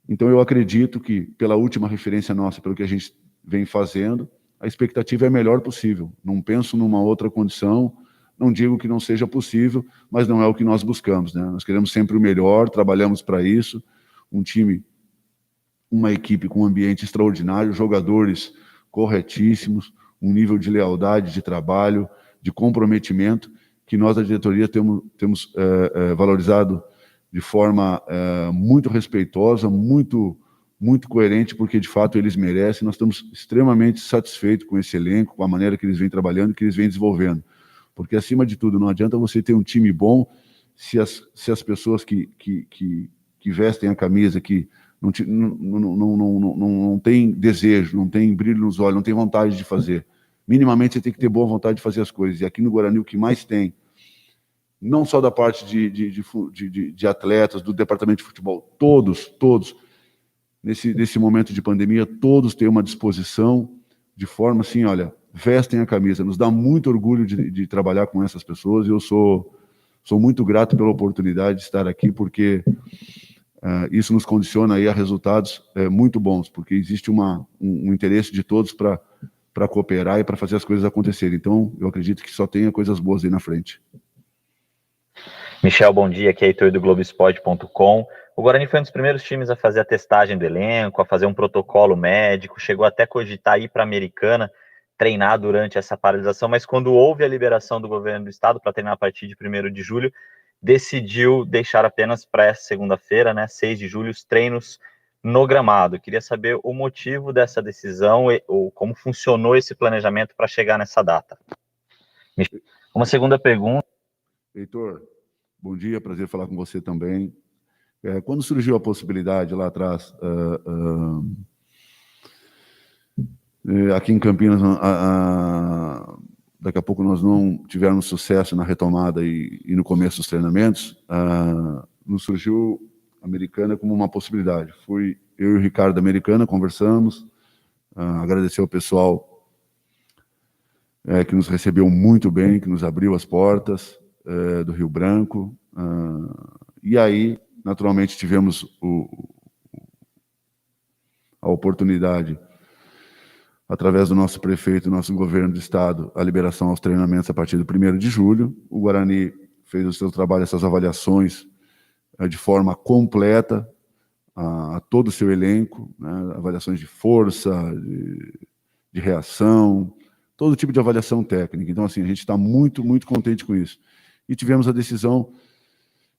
Então eu acredito que, pela última referência nossa, pelo que a gente vem fazendo, a expectativa é a melhor possível. Não penso numa outra condição, não digo que não seja possível, mas não é o que nós buscamos, né? Nós queremos sempre o melhor, trabalhamos para isso, um time, uma equipe com um ambiente extraordinário, jogadores corretíssimos, um nível de lealdade, de trabalho, de comprometimento, que nós, da diretoria, temos valorizado de forma muito respeitosa, muito coerente, porque, de fato, eles merecem. Nós estamos extremamente satisfeitos com esse elenco, com a maneira que eles vêm trabalhando, que eles vêm desenvolvendo. Porque, acima de tudo, não adianta você ter um time bom se as pessoas que vestem a camisa, que não tem desejo, não tem brilho nos olhos, não tem vontade de fazer. Minimamente, você tem que ter boa vontade de fazer as coisas. E aqui no Guarani, o que mais tem, não só da parte de atletas, do departamento de futebol, todos, nesse momento de pandemia, todos têm uma disposição de forma assim, olha, vestem a camisa. Nos dá muito orgulho de trabalhar com essas pessoas, e eu sou muito grato pela oportunidade de estar aqui, porque isso nos condiciona aí a resultados muito bons, porque existe um interesse de todos para cooperar e para fazer as coisas acontecerem. Então, eu acredito que só tenha coisas boas aí na frente. Michel, bom dia, aqui é Heitor do Globoesporte.com. O Guarani foi um dos primeiros times a fazer a testagem do elenco, a fazer um protocolo médico, chegou até a cogitar ir para a Americana treinar durante essa paralisação, mas quando houve a liberação do governo do estado para treinar a partir de 1º de julho, decidiu deixar apenas para essa segunda-feira, né, 6 de julho, os treinos no gramado. Eu queria saber o motivo dessa decisão ou como funcionou esse planejamento para chegar nessa data. Uma segunda pergunta. Heitor, bom dia, prazer falar com você também. Quando surgiu a possibilidade lá atrás, aqui em Campinas, daqui a pouco nós não tivemos sucesso na retomada e no começo dos treinamentos, nos surgiu a Americana como uma possibilidade. Fui eu e o Ricardo da Americana, conversamos, agradecer ao pessoal que nos recebeu muito bem, que nos abriu as portas do Rio Branco, e aí, naturalmente, tivemos a oportunidade, através do nosso prefeito, nosso governo do estado, a liberação aos treinamentos a partir do 1º de julho. O Guarani fez o seu trabalho, essas avaliações de forma completa a todo o seu elenco, né? Avaliações de força, de reação, todo tipo de avaliação técnica. Então, assim, a gente está muito contente com isso. E tivemos a decisão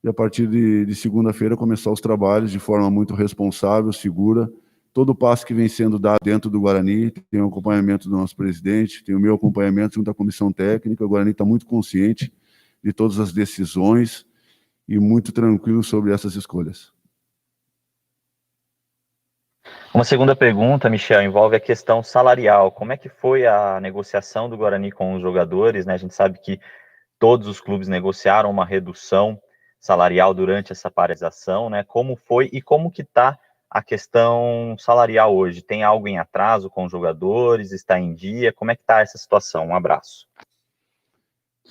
de, a partir de segunda-feira, começar os trabalhos de forma muito responsável, segura. Todo o passo que vem sendo dado dentro do Guarani, tem o acompanhamento do nosso presidente, tem o meu acompanhamento junto à comissão técnica. O Guarani está muito consciente de todas as decisões e muito tranquilo sobre essas escolhas. Uma segunda pergunta, Michel, envolve a questão salarial. Como é que foi a negociação do Guarani com os jogadores, né? A gente sabe que todos os clubes negociaram uma redução salarial durante essa paralisação, né? Como foi e como que está a questão salarial hoje? Tem algo em atraso com os jogadores? Está em dia? Como é que está essa situação? Um abraço.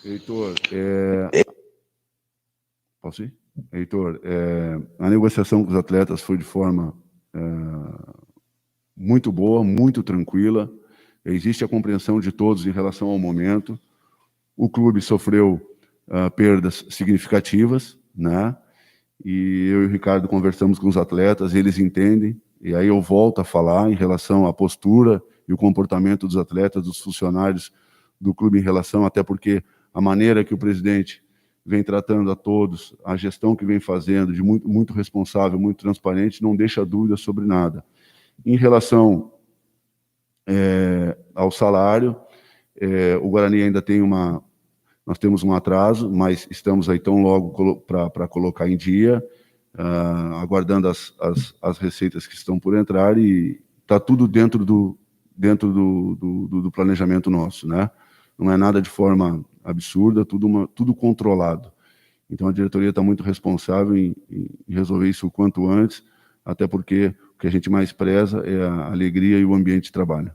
Heitor, posso ir? Heitor, a negociação com os atletas foi de forma muito boa, muito tranquila. Existe a compreensão de todos em relação ao momento. O clube sofreu perdas significativas, né? E eu e o Ricardo conversamos com os atletas, eles entendem, e aí eu volto a falar em relação à postura e o comportamento dos atletas, dos funcionários do clube em relação, até porque a maneira que o presidente vem tratando a todos, a gestão que vem fazendo, de muito responsável, muito transparente, não deixa dúvida sobre nada. Em relação ao salário, o Guarani ainda tem nós temos um atraso, mas estamos aí tão logo para colocar em dia, aguardando as receitas que estão por entrar, e tá tudo dentro do planejamento nosso, né? Não é nada de forma absurda, tudo controlado. Então a diretoria está muito responsável em resolver isso o quanto antes, até porque o que a gente mais preza é a alegria e o ambiente de trabalho.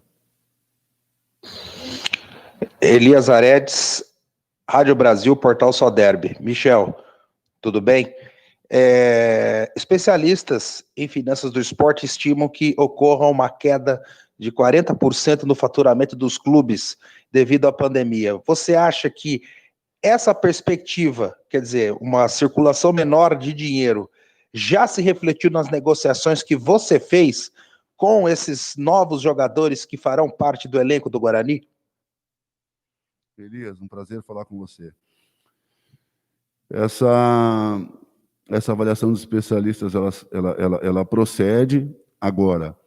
Elias Aredes, Rádio Brasil, Portal Só Derby. Michel, tudo bem? Especialistas em finanças do esporte estimam que ocorra uma queda de 40% no faturamento dos clubes devido à pandemia. Você acha que essa perspectiva, quer dizer, uma circulação menor de dinheiro, já se refletiu nas negociações que você fez com esses novos jogadores que farão parte do elenco do Guarani? Elias, um prazer falar com você. Essa avaliação dos especialistas, ela procede agora.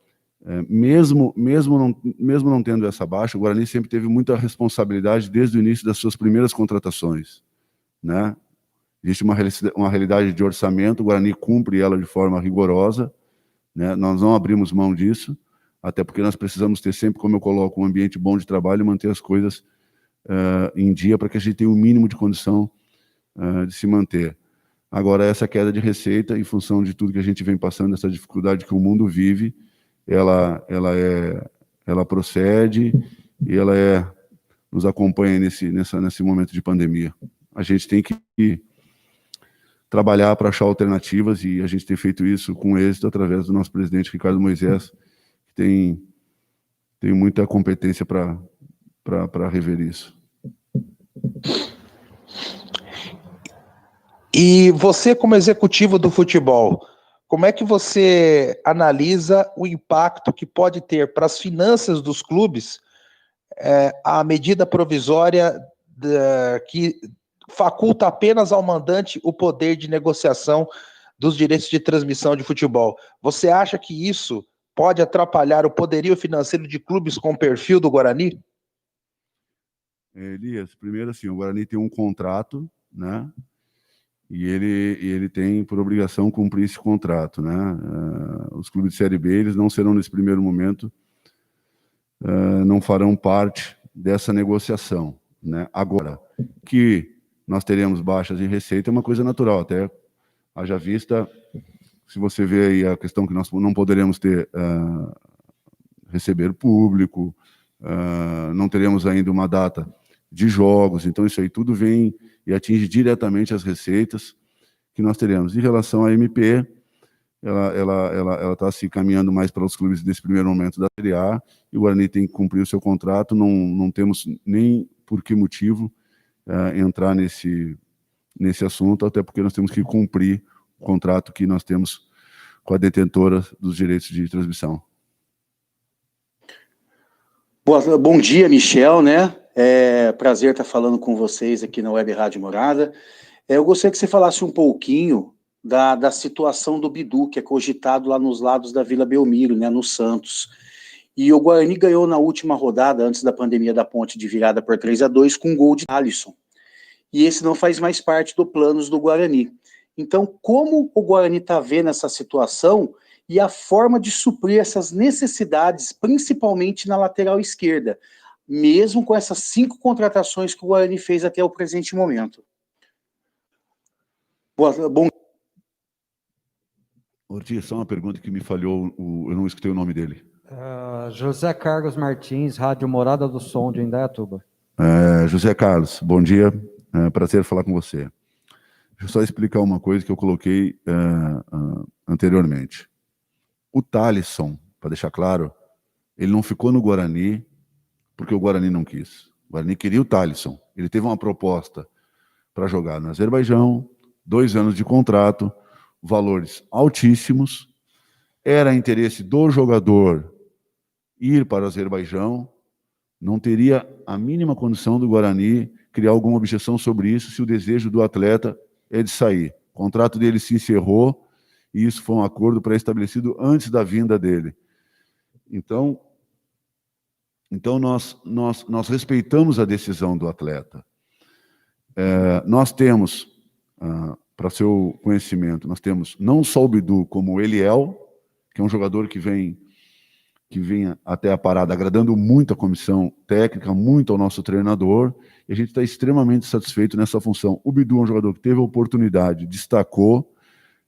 Mesmo não tendo essa baixa, o Guarani sempre teve muita responsabilidade desde o início das suas primeiras contratações, né? Existe uma realidade de orçamento, o Guarani cumpre ela de forma rigorosa, né? Nós não abrimos mão disso, até porque nós precisamos ter sempre, como eu coloco, um ambiente bom de trabalho e manter as coisas em dia para que a gente tenha o mínimo de condição de se manter. Agora, essa queda de receita, em função de tudo que a gente vem passando, essa dificuldade que o mundo vive, ela procede e ela nos acompanha nesse momento de pandemia. A gente tem que trabalhar para achar alternativas e a gente tem feito isso com êxito através do nosso presidente Ricardo Moisés, que tem muita competência para rever isso. E você, como executivo do futebol, como é que você analisa o impacto que pode ter para as finanças dos clubes a medida provisória que faculta apenas ao mandante o poder de negociação dos direitos de transmissão de futebol? Você acha que isso pode atrapalhar o poderio financeiro de clubes com o perfil do Guarani? Elias, primeiro assim, o Guarani tem um contrato, né? E ele tem por obrigação cumprir esse contrato, né? Os clubes de Série B, eles não serão nesse primeiro momento, não farão parte dessa negociação, né? Agora, que nós teremos baixas em receita é uma coisa natural, até haja vista, se você vê aí a questão que nós não poderemos receber público, não teremos ainda uma data de jogos, então isso aí tudo vem e atinge diretamente as receitas que nós teremos. Em relação à MP, ela está se caminhando mais para os clubes nesse primeiro momento da Série A, e o Guarani tem que cumprir o seu contrato, não temos nem por que motivo entrar nesse assunto, até porque nós temos que cumprir o contrato que nós temos com a detentora dos direitos de transmissão. Bom dia, Michel, né? Prazer estar falando com vocês aqui na Web Rádio Morada. Eu gostaria que você falasse um pouquinho da situação do Bidu, que é cogitado lá nos lados da Vila Belmiro, né, no Santos. E o Guarani ganhou na última rodada, antes da pandemia da Ponte, de virada por 3-2, com um gol de Alisson. E esse não faz mais parte do planos do Guarani. Então, como o Guarani está vendo essa situação e a forma de suprir essas necessidades, principalmente na lateral esquerda, mesmo com essas 5 contratações que o Guarani fez até o presente momento? Bom. Ortiz, só uma pergunta que me falhou, eu não escutei o nome dele. José Carlos Martins, Rádio Morada do Som de Indaiatuba. José Carlos, bom dia, prazer falar com você. Deixa eu só explicar uma coisa que eu coloquei anteriormente. O Thalisson, para deixar claro, ele não ficou no Guarani porque o Guarani não quis. O Guarani queria o Thalisson. Ele teve uma proposta para jogar no Azerbaijão, 2 anos de contrato, valores altíssimos. Era interesse do jogador ir para o Azerbaijão. Não teria a mínima condição do Guarani criar alguma objeção sobre isso se o desejo do atleta é de sair. O contrato dele se encerrou e isso foi um acordo pré-estabelecido antes da vinda dele. Então nós respeitamos a decisão do atleta. Nós temos, para seu conhecimento, nós temos não só o Bidu, como o Eliel, que é um jogador que vem que venha até a parada, agradando muito a comissão técnica, muito ao nosso treinador, e a gente está extremamente satisfeito nessa função. O Bidu é um jogador que teve a oportunidade, destacou,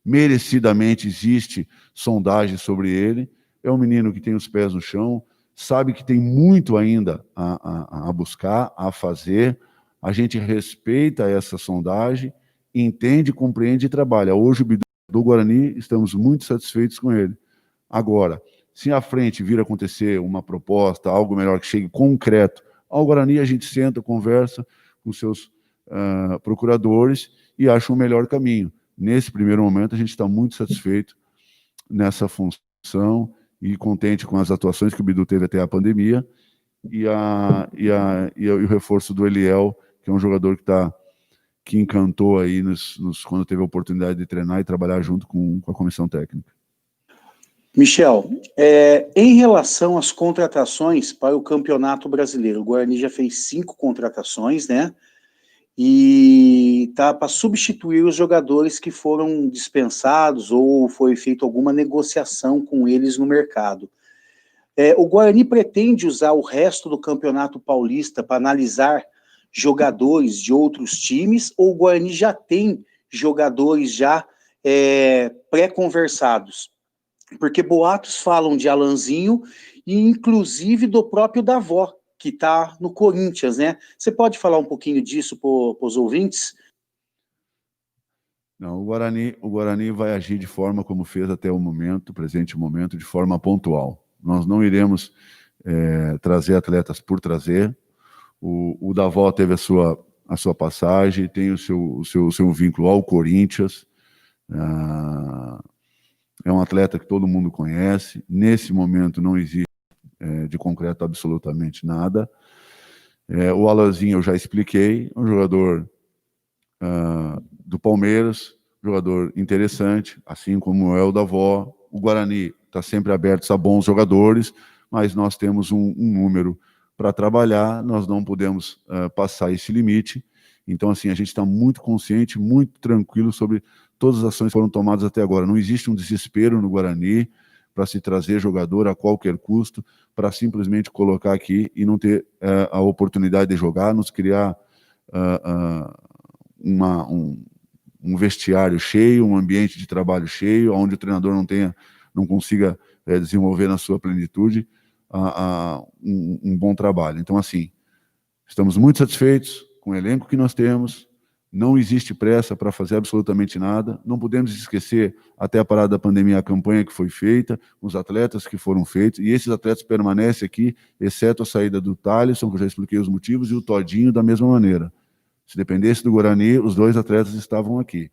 merecidamente existe sondagem sobre ele, é um menino que tem os pés no chão, sabe que tem muito ainda a buscar, a fazer, a gente respeita essa sondagem, entende, compreende e trabalha. Hoje o Bidu do Guarani, estamos muito satisfeitos com ele. Agora, se à frente vir a acontecer uma proposta, algo melhor que chegue concreto ao Guarani, a gente senta, conversa com seus procuradores e acha um melhor caminho. Nesse primeiro momento, a gente está muito satisfeito nessa função e contente com as atuações que o Bidu teve até a pandemia e o reforço do Eliel, que é um jogador que encantou aí quando teve a oportunidade de treinar e trabalhar junto com a comissão técnica. Michel, em relação às contratações para o Campeonato Brasileiro, o Guarani já fez 5 contratações, né? E tá para substituir os jogadores que foram dispensados ou foi feita alguma negociação com eles no mercado. O Guarani pretende usar o resto do Campeonato Paulista para analisar jogadores de outros times, ou o Guarani já tem jogadores já pré-conversados? Porque boatos falam de Alanzinho e inclusive do próprio Davó, que está no Corinthians, né? Você pode falar um pouquinho disso para os ouvintes? Não, o Guarani vai agir de forma como fez até o momento, presente momento, de forma pontual. Nós não iremos trazer atletas por trazer. O Davó teve a sua passagem, tem o seu vínculo ao Corinthians. É um atleta que todo mundo conhece. Nesse momento não existe de concreto absolutamente nada. O Alanzinho eu já expliquei, um jogador do Palmeiras, jogador interessante, assim como é o Davó. O Guarani está sempre aberto a bons jogadores, mas nós temos um número para trabalhar, nós não podemos passar esse limite. Então, assim, a gente está muito consciente, muito tranquilo sobre todas as ações que foram tomadas até agora. Não existe um desespero no Guarani para se trazer jogador a qualquer custo, para simplesmente colocar aqui e não ter a oportunidade de jogar, nos criar um vestiário cheio, um ambiente de trabalho cheio, onde o treinador não consiga desenvolver na sua plenitude um bom trabalho. Então, assim, estamos muito satisfeitos com o elenco que nós temos, não existe pressa para fazer absolutamente nada, não podemos esquecer, até a parada da pandemia, a campanha que foi feita, os atletas que foram feitos, e esses atletas permanecem aqui, exceto a saída do Thalisson, que eu já expliquei os motivos, e o Todinho da mesma maneira. Se dependesse do Guarani, os 2 atletas estavam aqui.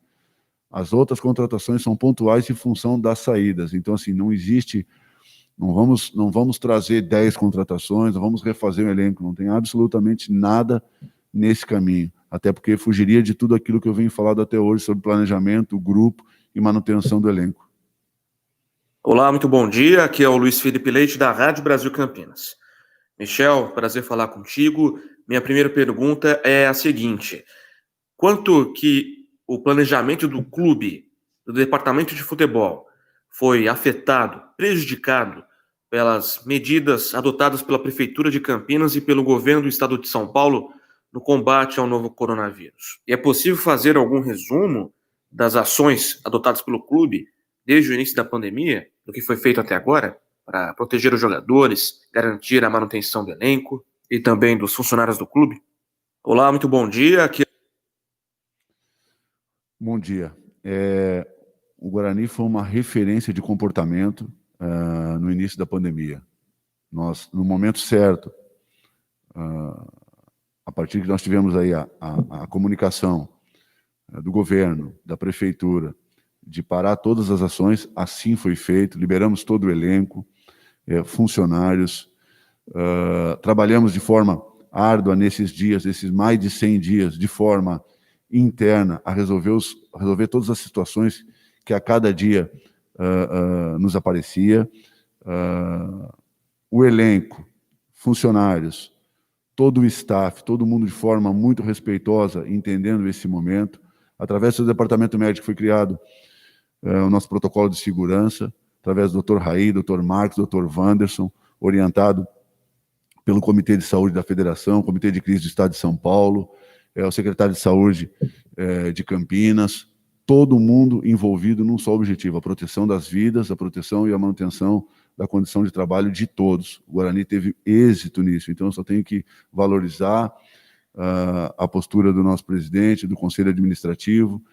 As outras contratações são pontuais em função das saídas, então assim, não existe, não vamos trazer 10 contratações, não vamos refazer o elenco, não tem absolutamente nada nesse caminho, até porque fugiria de tudo aquilo que eu venho falando até hoje sobre planejamento, grupo e manutenção do elenco. Olá, muito bom dia, aqui é o Luiz Felipe Leite da Rádio Brasil Campinas. Michel, prazer falar contigo. Minha primeira pergunta é a seguinte: quanto que o planejamento do clube, do departamento de futebol, foi afetado, prejudicado pelas medidas adotadas pela Prefeitura de Campinas e pelo governo do estado de São Paulo no combate ao novo coronavírus? E é possível fazer algum resumo das ações adotadas pelo clube desde o início da pandemia, do que foi feito até agora, para proteger os jogadores, garantir a manutenção do elenco e também dos funcionários do clube? Olá, muito bom dia. Bom dia. O Guarani foi uma referência de comportamento no início da pandemia. Nós, no momento certo, a partir que nós tivemos aí a comunicação do governo, da prefeitura, de parar todas as ações, assim foi feito, liberamos todo o elenco, funcionários, trabalhamos de forma árdua nesses dias, esses mais de 100 dias, de forma interna, a resolver todas as situações que a cada dia nos aparecia. O elenco, funcionários, todo o staff, todo mundo de forma muito respeitosa, entendendo esse momento. Através do departamento médico foi criado o nosso protocolo de segurança, através do Dr. Raí, Dr. Marcos, Dr. Wanderson, orientado pelo Comitê de Saúde da Federação, Comitê de Crise do Estado de São Paulo, o secretário de Saúde de Campinas, todo mundo envolvido num só objetivo, a proteção das vidas, a proteção e a manutenção da condição de trabalho de todos. O Guarani teve êxito nisso, então eu só tenho que valorizar a postura do nosso presidente, do Conselho Administrativo,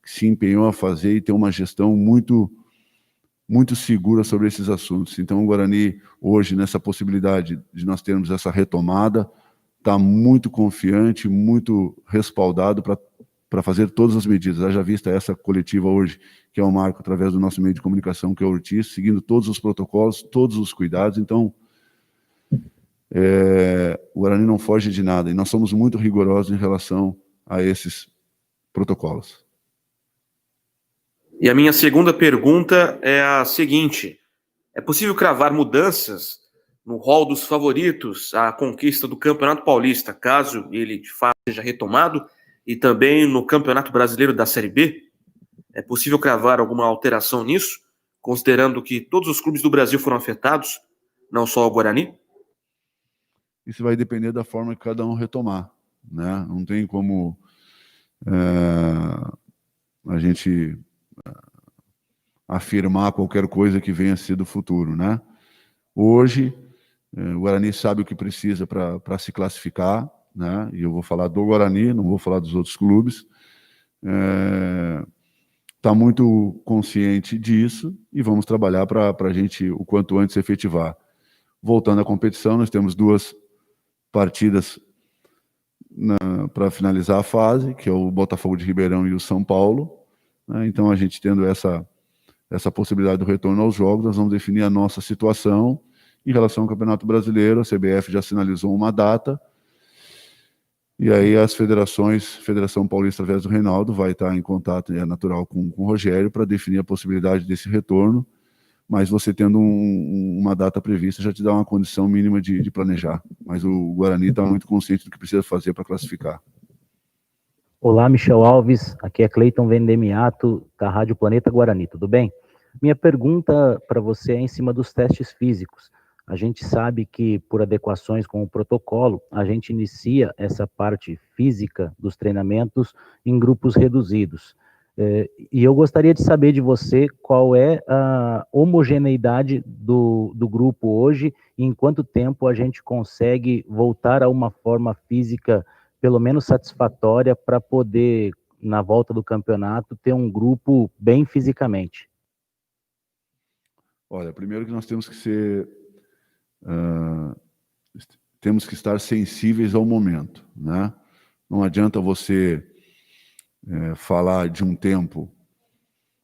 que se empenhou a fazer e ter uma gestão muito segura sobre esses assuntos. Então, o Guarani, hoje, nessa possibilidade de nós termos essa retomada, está muito confiante, muito respaldado para fazer todas as medidas. Haja vista essa coletiva hoje, que é o marco através do nosso meio de comunicação, que é o Ortiz, seguindo todos os protocolos, todos os cuidados. Então, o Guarani não foge de nada, e nós somos muito rigorosos em relação a esses protocolos. E a minha segunda pergunta é a seguinte: é possível cravar mudanças no rol dos favoritos à conquista do Campeonato Paulista, caso ele de fato seja retomado, e também no Campeonato Brasileiro da Série B? É possível cravar alguma alteração nisso, considerando que todos os clubes do Brasil foram afetados, não só o Guarani? Isso vai depender da forma que cada um retomar, né? Não tem como a gente afirmar qualquer coisa que venha a ser do futuro, né? Hoje, o Guarani sabe o que precisa para se classificar, né? E eu vou falar do Guarani, não vou falar dos outros clubes. Está muito consciente disso e vamos trabalhar para a gente, o quanto antes, efetivar. Voltando à competição, nós temos 2 partidas para finalizar a fase, que é o Botafogo de Ribeirão e o São Paulo, né? Então, a gente tendo essa possibilidade do retorno aos jogos, nós vamos definir a nossa situação. Em relação ao Campeonato Brasileiro, a CBF já sinalizou uma data, e aí as federações, Federação Paulista através do Reinaldo, vai estar em contato, é natural, com o Rogério, para definir a possibilidade desse retorno, mas você tendo uma data prevista já te dá uma condição mínima de planejar. Mas o Guarani está muito consciente do que precisa fazer para classificar. Olá, Michel Alves, aqui é Cleiton Vendemiato, da Rádio Planeta Guarani, tudo bem? Minha pergunta para você é em cima dos testes físicos. A gente sabe que, por adequações com o protocolo, a gente inicia essa parte física dos treinamentos em grupos reduzidos. E eu gostaria de saber de você qual é a homogeneidade do grupo hoje e em quanto tempo a gente consegue voltar a uma forma física pelo menos satisfatória para poder, na volta do campeonato, ter um grupo bem fisicamente. Olha, primeiro que nós temos que ser... temos que estar sensíveis ao momento, né? Não adianta você falar de um tempo,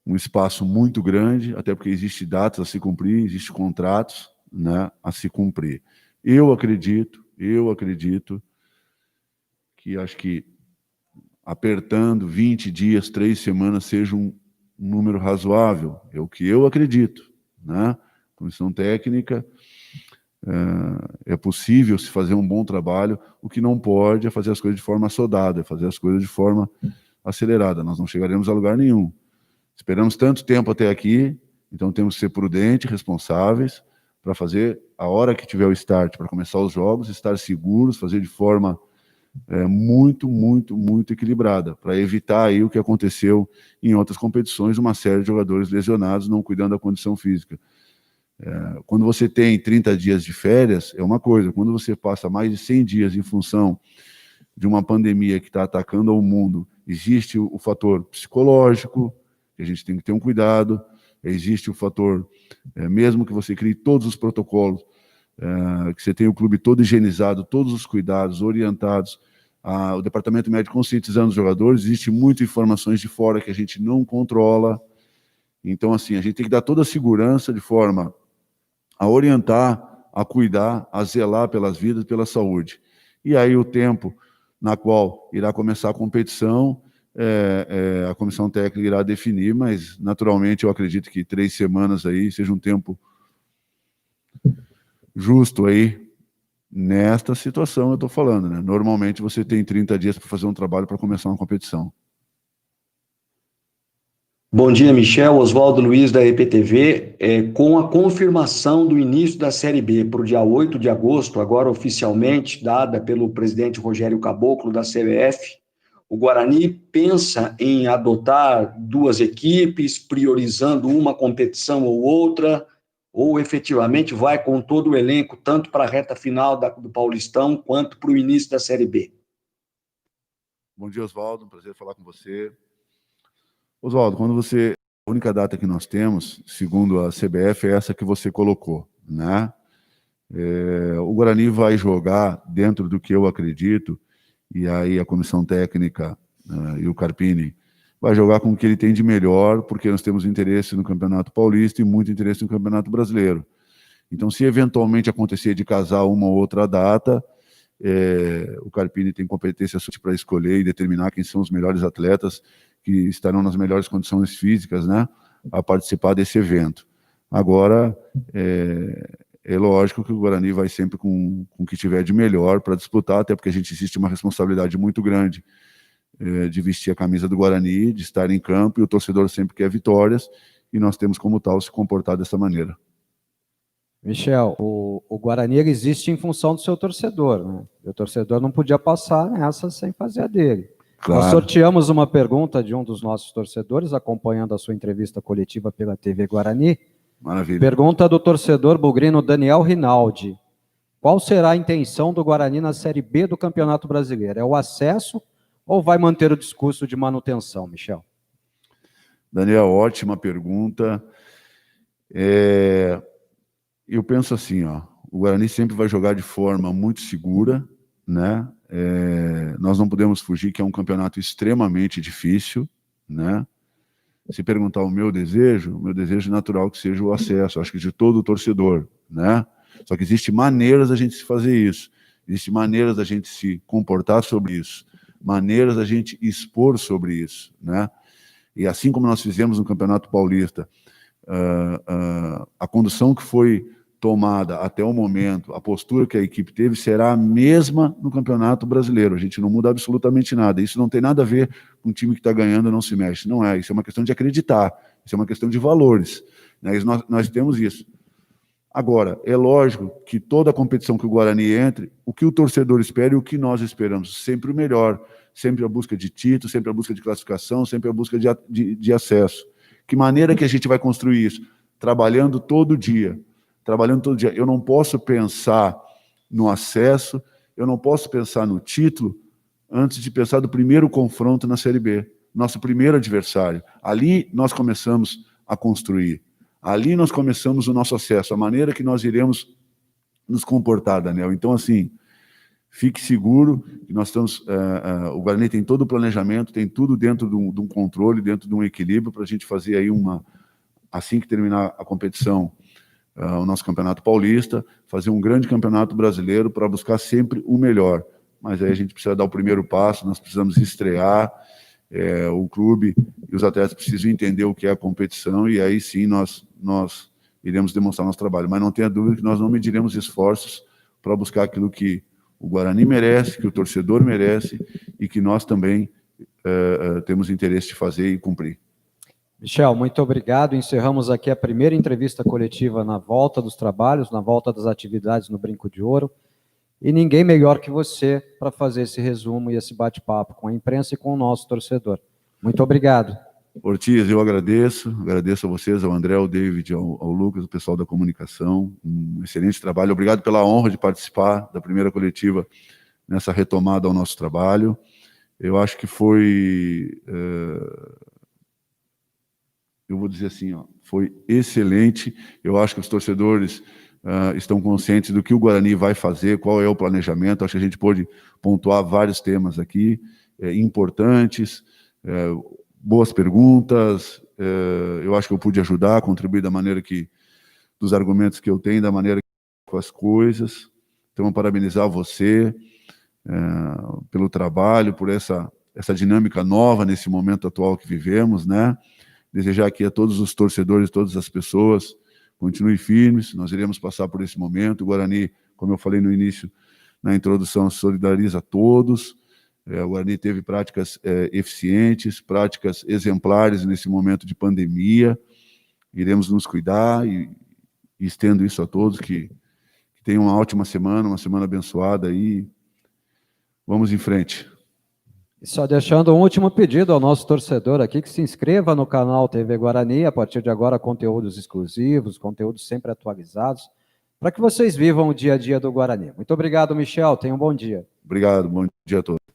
um espaço muito grande, até porque existe datas a se cumprir, existem contratos, né, a se cumprir. Eu acredito que acho que apertando 20 dias, 3 semanas seja um número razoável, é o que eu acredito, né? Comissão técnica, é possível se fazer um bom trabalho. O que não pode é fazer as coisas de forma assodada, é fazer as coisas de forma acelerada. Nós não chegaremos a lugar nenhum. Esperamos tanto tempo até aqui, então temos que ser prudentes, responsáveis, para fazer, a hora que tiver o start, para começar os jogos, estar seguros, fazer de forma muito equilibrada, para evitar aí o que aconteceu em outras competições, uma série de jogadores lesionados, não cuidando da condição física. Quando você tem 30 dias de férias, é uma coisa. Quando você passa mais de 100 dias em função de uma pandemia que está atacando ao mundo, existe o fator psicológico, que a gente tem que ter um cuidado, existe o fator, mesmo que você crie todos os protocolos, que você tenha o clube todo higienizado, todos os cuidados orientados, o departamento médico conscientizando os jogadores, existe muitas informações de fora que a gente não controla. Então, assim, a gente tem que dar toda a segurança de forma a orientar, a cuidar, a zelar pelas vidas, pela saúde. E aí o tempo na qual irá começar a competição, a comissão técnica irá definir, mas naturalmente eu acredito que 3 semanas aí seja um tempo justo aí, nesta situação eu estou falando, né? Normalmente você tem 30 dias para fazer um trabalho para começar uma competição. Bom dia, Michel. Oswaldo Luiz, da EPTV. Com a confirmação do início da Série B para o dia 8 de agosto, agora oficialmente dada pelo presidente Rogério Caboclo, da CBF, o Guarani pensa em adotar duas equipes, priorizando uma competição ou outra, ou efetivamente vai com todo o elenco, tanto para a reta final do Paulistão, quanto para o início da Série B? Bom dia, Oswaldo. Um prazer falar com você. Oswaldo, a única data que nós temos, segundo a CBF, é essa que você colocou, né? O Guarani vai jogar dentro do que eu acredito, e aí a comissão técnica e o Carpini vai jogar com o que ele tem de melhor, porque nós temos interesse no Campeonato Paulista e muito interesse no Campeonato Brasileiro. Então, se eventualmente acontecer de casar uma ou outra data, o Carpini tem competência para escolher e determinar quem são os melhores atletas que estarão nas melhores condições físicas, né, a participar desse evento. Agora, é lógico que o Guarani vai sempre com o que tiver de melhor para disputar, até porque a gente existe uma responsabilidade muito grande de vestir a camisa do Guarani, de estar em campo, e o torcedor sempre quer vitórias, e nós temos como tal se comportar dessa maneira. Michel, o Guarani existe em função do seu torcedor, né? O torcedor não podia passar nessa sem fazer a dele. Claro. Nós sorteamos uma pergunta de um dos nossos torcedores, acompanhando a sua entrevista coletiva pela TV Guarani. Maravilha. Pergunta do torcedor bugrino Daniel Rinaldi. Qual será a intenção do Guarani na Série B do Campeonato Brasileiro? É o acesso ou vai manter o discurso de manutenção, Michel? Daniel, ótima pergunta. Eu penso assim, o Guarani sempre vai jogar de forma muito segura, né? Nós não podemos fugir que é um campeonato extremamente difícil, né? Se perguntar o meu desejo natural que seja o acesso, acho que de todo o torcedor, né? Só que existem maneiras da gente se fazer isso, existem maneiras da gente se comportar sobre isso, maneiras da gente expor sobre isso, né? E assim como nós fizemos no Campeonato Paulista, a condução que foi tomada até o momento, a postura que a equipe teve será a mesma no Campeonato Brasileiro. A gente não muda absolutamente nada. Isso não tem nada a ver com um time que está ganhando e não se mexe. Não é. Isso é uma questão de acreditar. Isso é uma questão de valores. Né? Nós temos isso. Agora, é lógico que toda a competição que o Guarani entre, o que o torcedor espera e o que nós esperamos, sempre o melhor. Sempre a busca de título, sempre a busca de classificação, sempre a busca de acesso. Que maneira que a gente vai construir isso? Trabalhando todo dia. Eu não posso pensar no acesso, eu não posso pensar no título antes de pensar do primeiro confronto na Série B, nosso primeiro adversário. Ali nós começamos a construir, ali nós começamos o nosso acesso, a maneira que nós iremos nos comportar, Daniel. Então, assim, fique seguro que nós estamos, o Guarani tem todo o planejamento, tem tudo dentro de um controle, dentro de um equilíbrio para a gente fazer aí assim que terminar a competição, o nosso Campeonato Paulista, fazer um grande Campeonato Brasileiro para buscar sempre o melhor. Mas aí a gente precisa dar o primeiro passo, nós precisamos estrear, o clube e os atletas precisam entender o que é a competição, e aí sim nós iremos demonstrar nosso trabalho. Mas não tenha dúvida que nós não mediremos esforços para buscar aquilo que o Guarani merece, que o torcedor merece, e que nós também temos interesse de fazer e cumprir. Michel, muito obrigado. Encerramos aqui a primeira entrevista coletiva na volta dos trabalhos, na volta das atividades no Brinco de Ouro. E ninguém melhor que você para fazer esse resumo e esse bate-papo com a imprensa e com o nosso torcedor. Muito obrigado. Ortiz, eu agradeço a vocês, ao André, ao David, ao Lucas, o pessoal da comunicação. Um excelente trabalho. Obrigado pela honra de participar da primeira coletiva nessa retomada ao nosso trabalho. Eu acho que foi... eu vou dizer assim, foi excelente. Eu acho que os torcedores estão conscientes do que o Guarani vai fazer, qual é o planejamento. Acho que a gente pôde pontuar vários temas aqui, importantes, boas perguntas. Eu acho que eu pude ajudar, contribuir da maneira dos argumentos que eu tenho, da maneira que eu faço as coisas. Então, parabenizar você pelo trabalho, por essa dinâmica nova nesse momento atual que vivemos, né? Desejar aqui a todos os torcedores, todas as pessoas, continuem firmes, nós iremos passar por esse momento. O Guarani, como eu falei no início, na introdução, solidariza a todos, O Guarani teve práticas eficientes, práticas exemplares nesse momento de pandemia. Iremos nos cuidar e estendo isso a todos, que tenham uma ótima semana, uma semana abençoada e vamos em frente. E só deixando um último pedido ao nosso torcedor aqui, que se inscreva no canal TV Guarani, a partir de agora conteúdos exclusivos, conteúdos sempre atualizados, para que vocês vivam o dia a dia do Guarani. Muito obrigado, Michel, tenha um bom dia. Obrigado, bom dia a todos.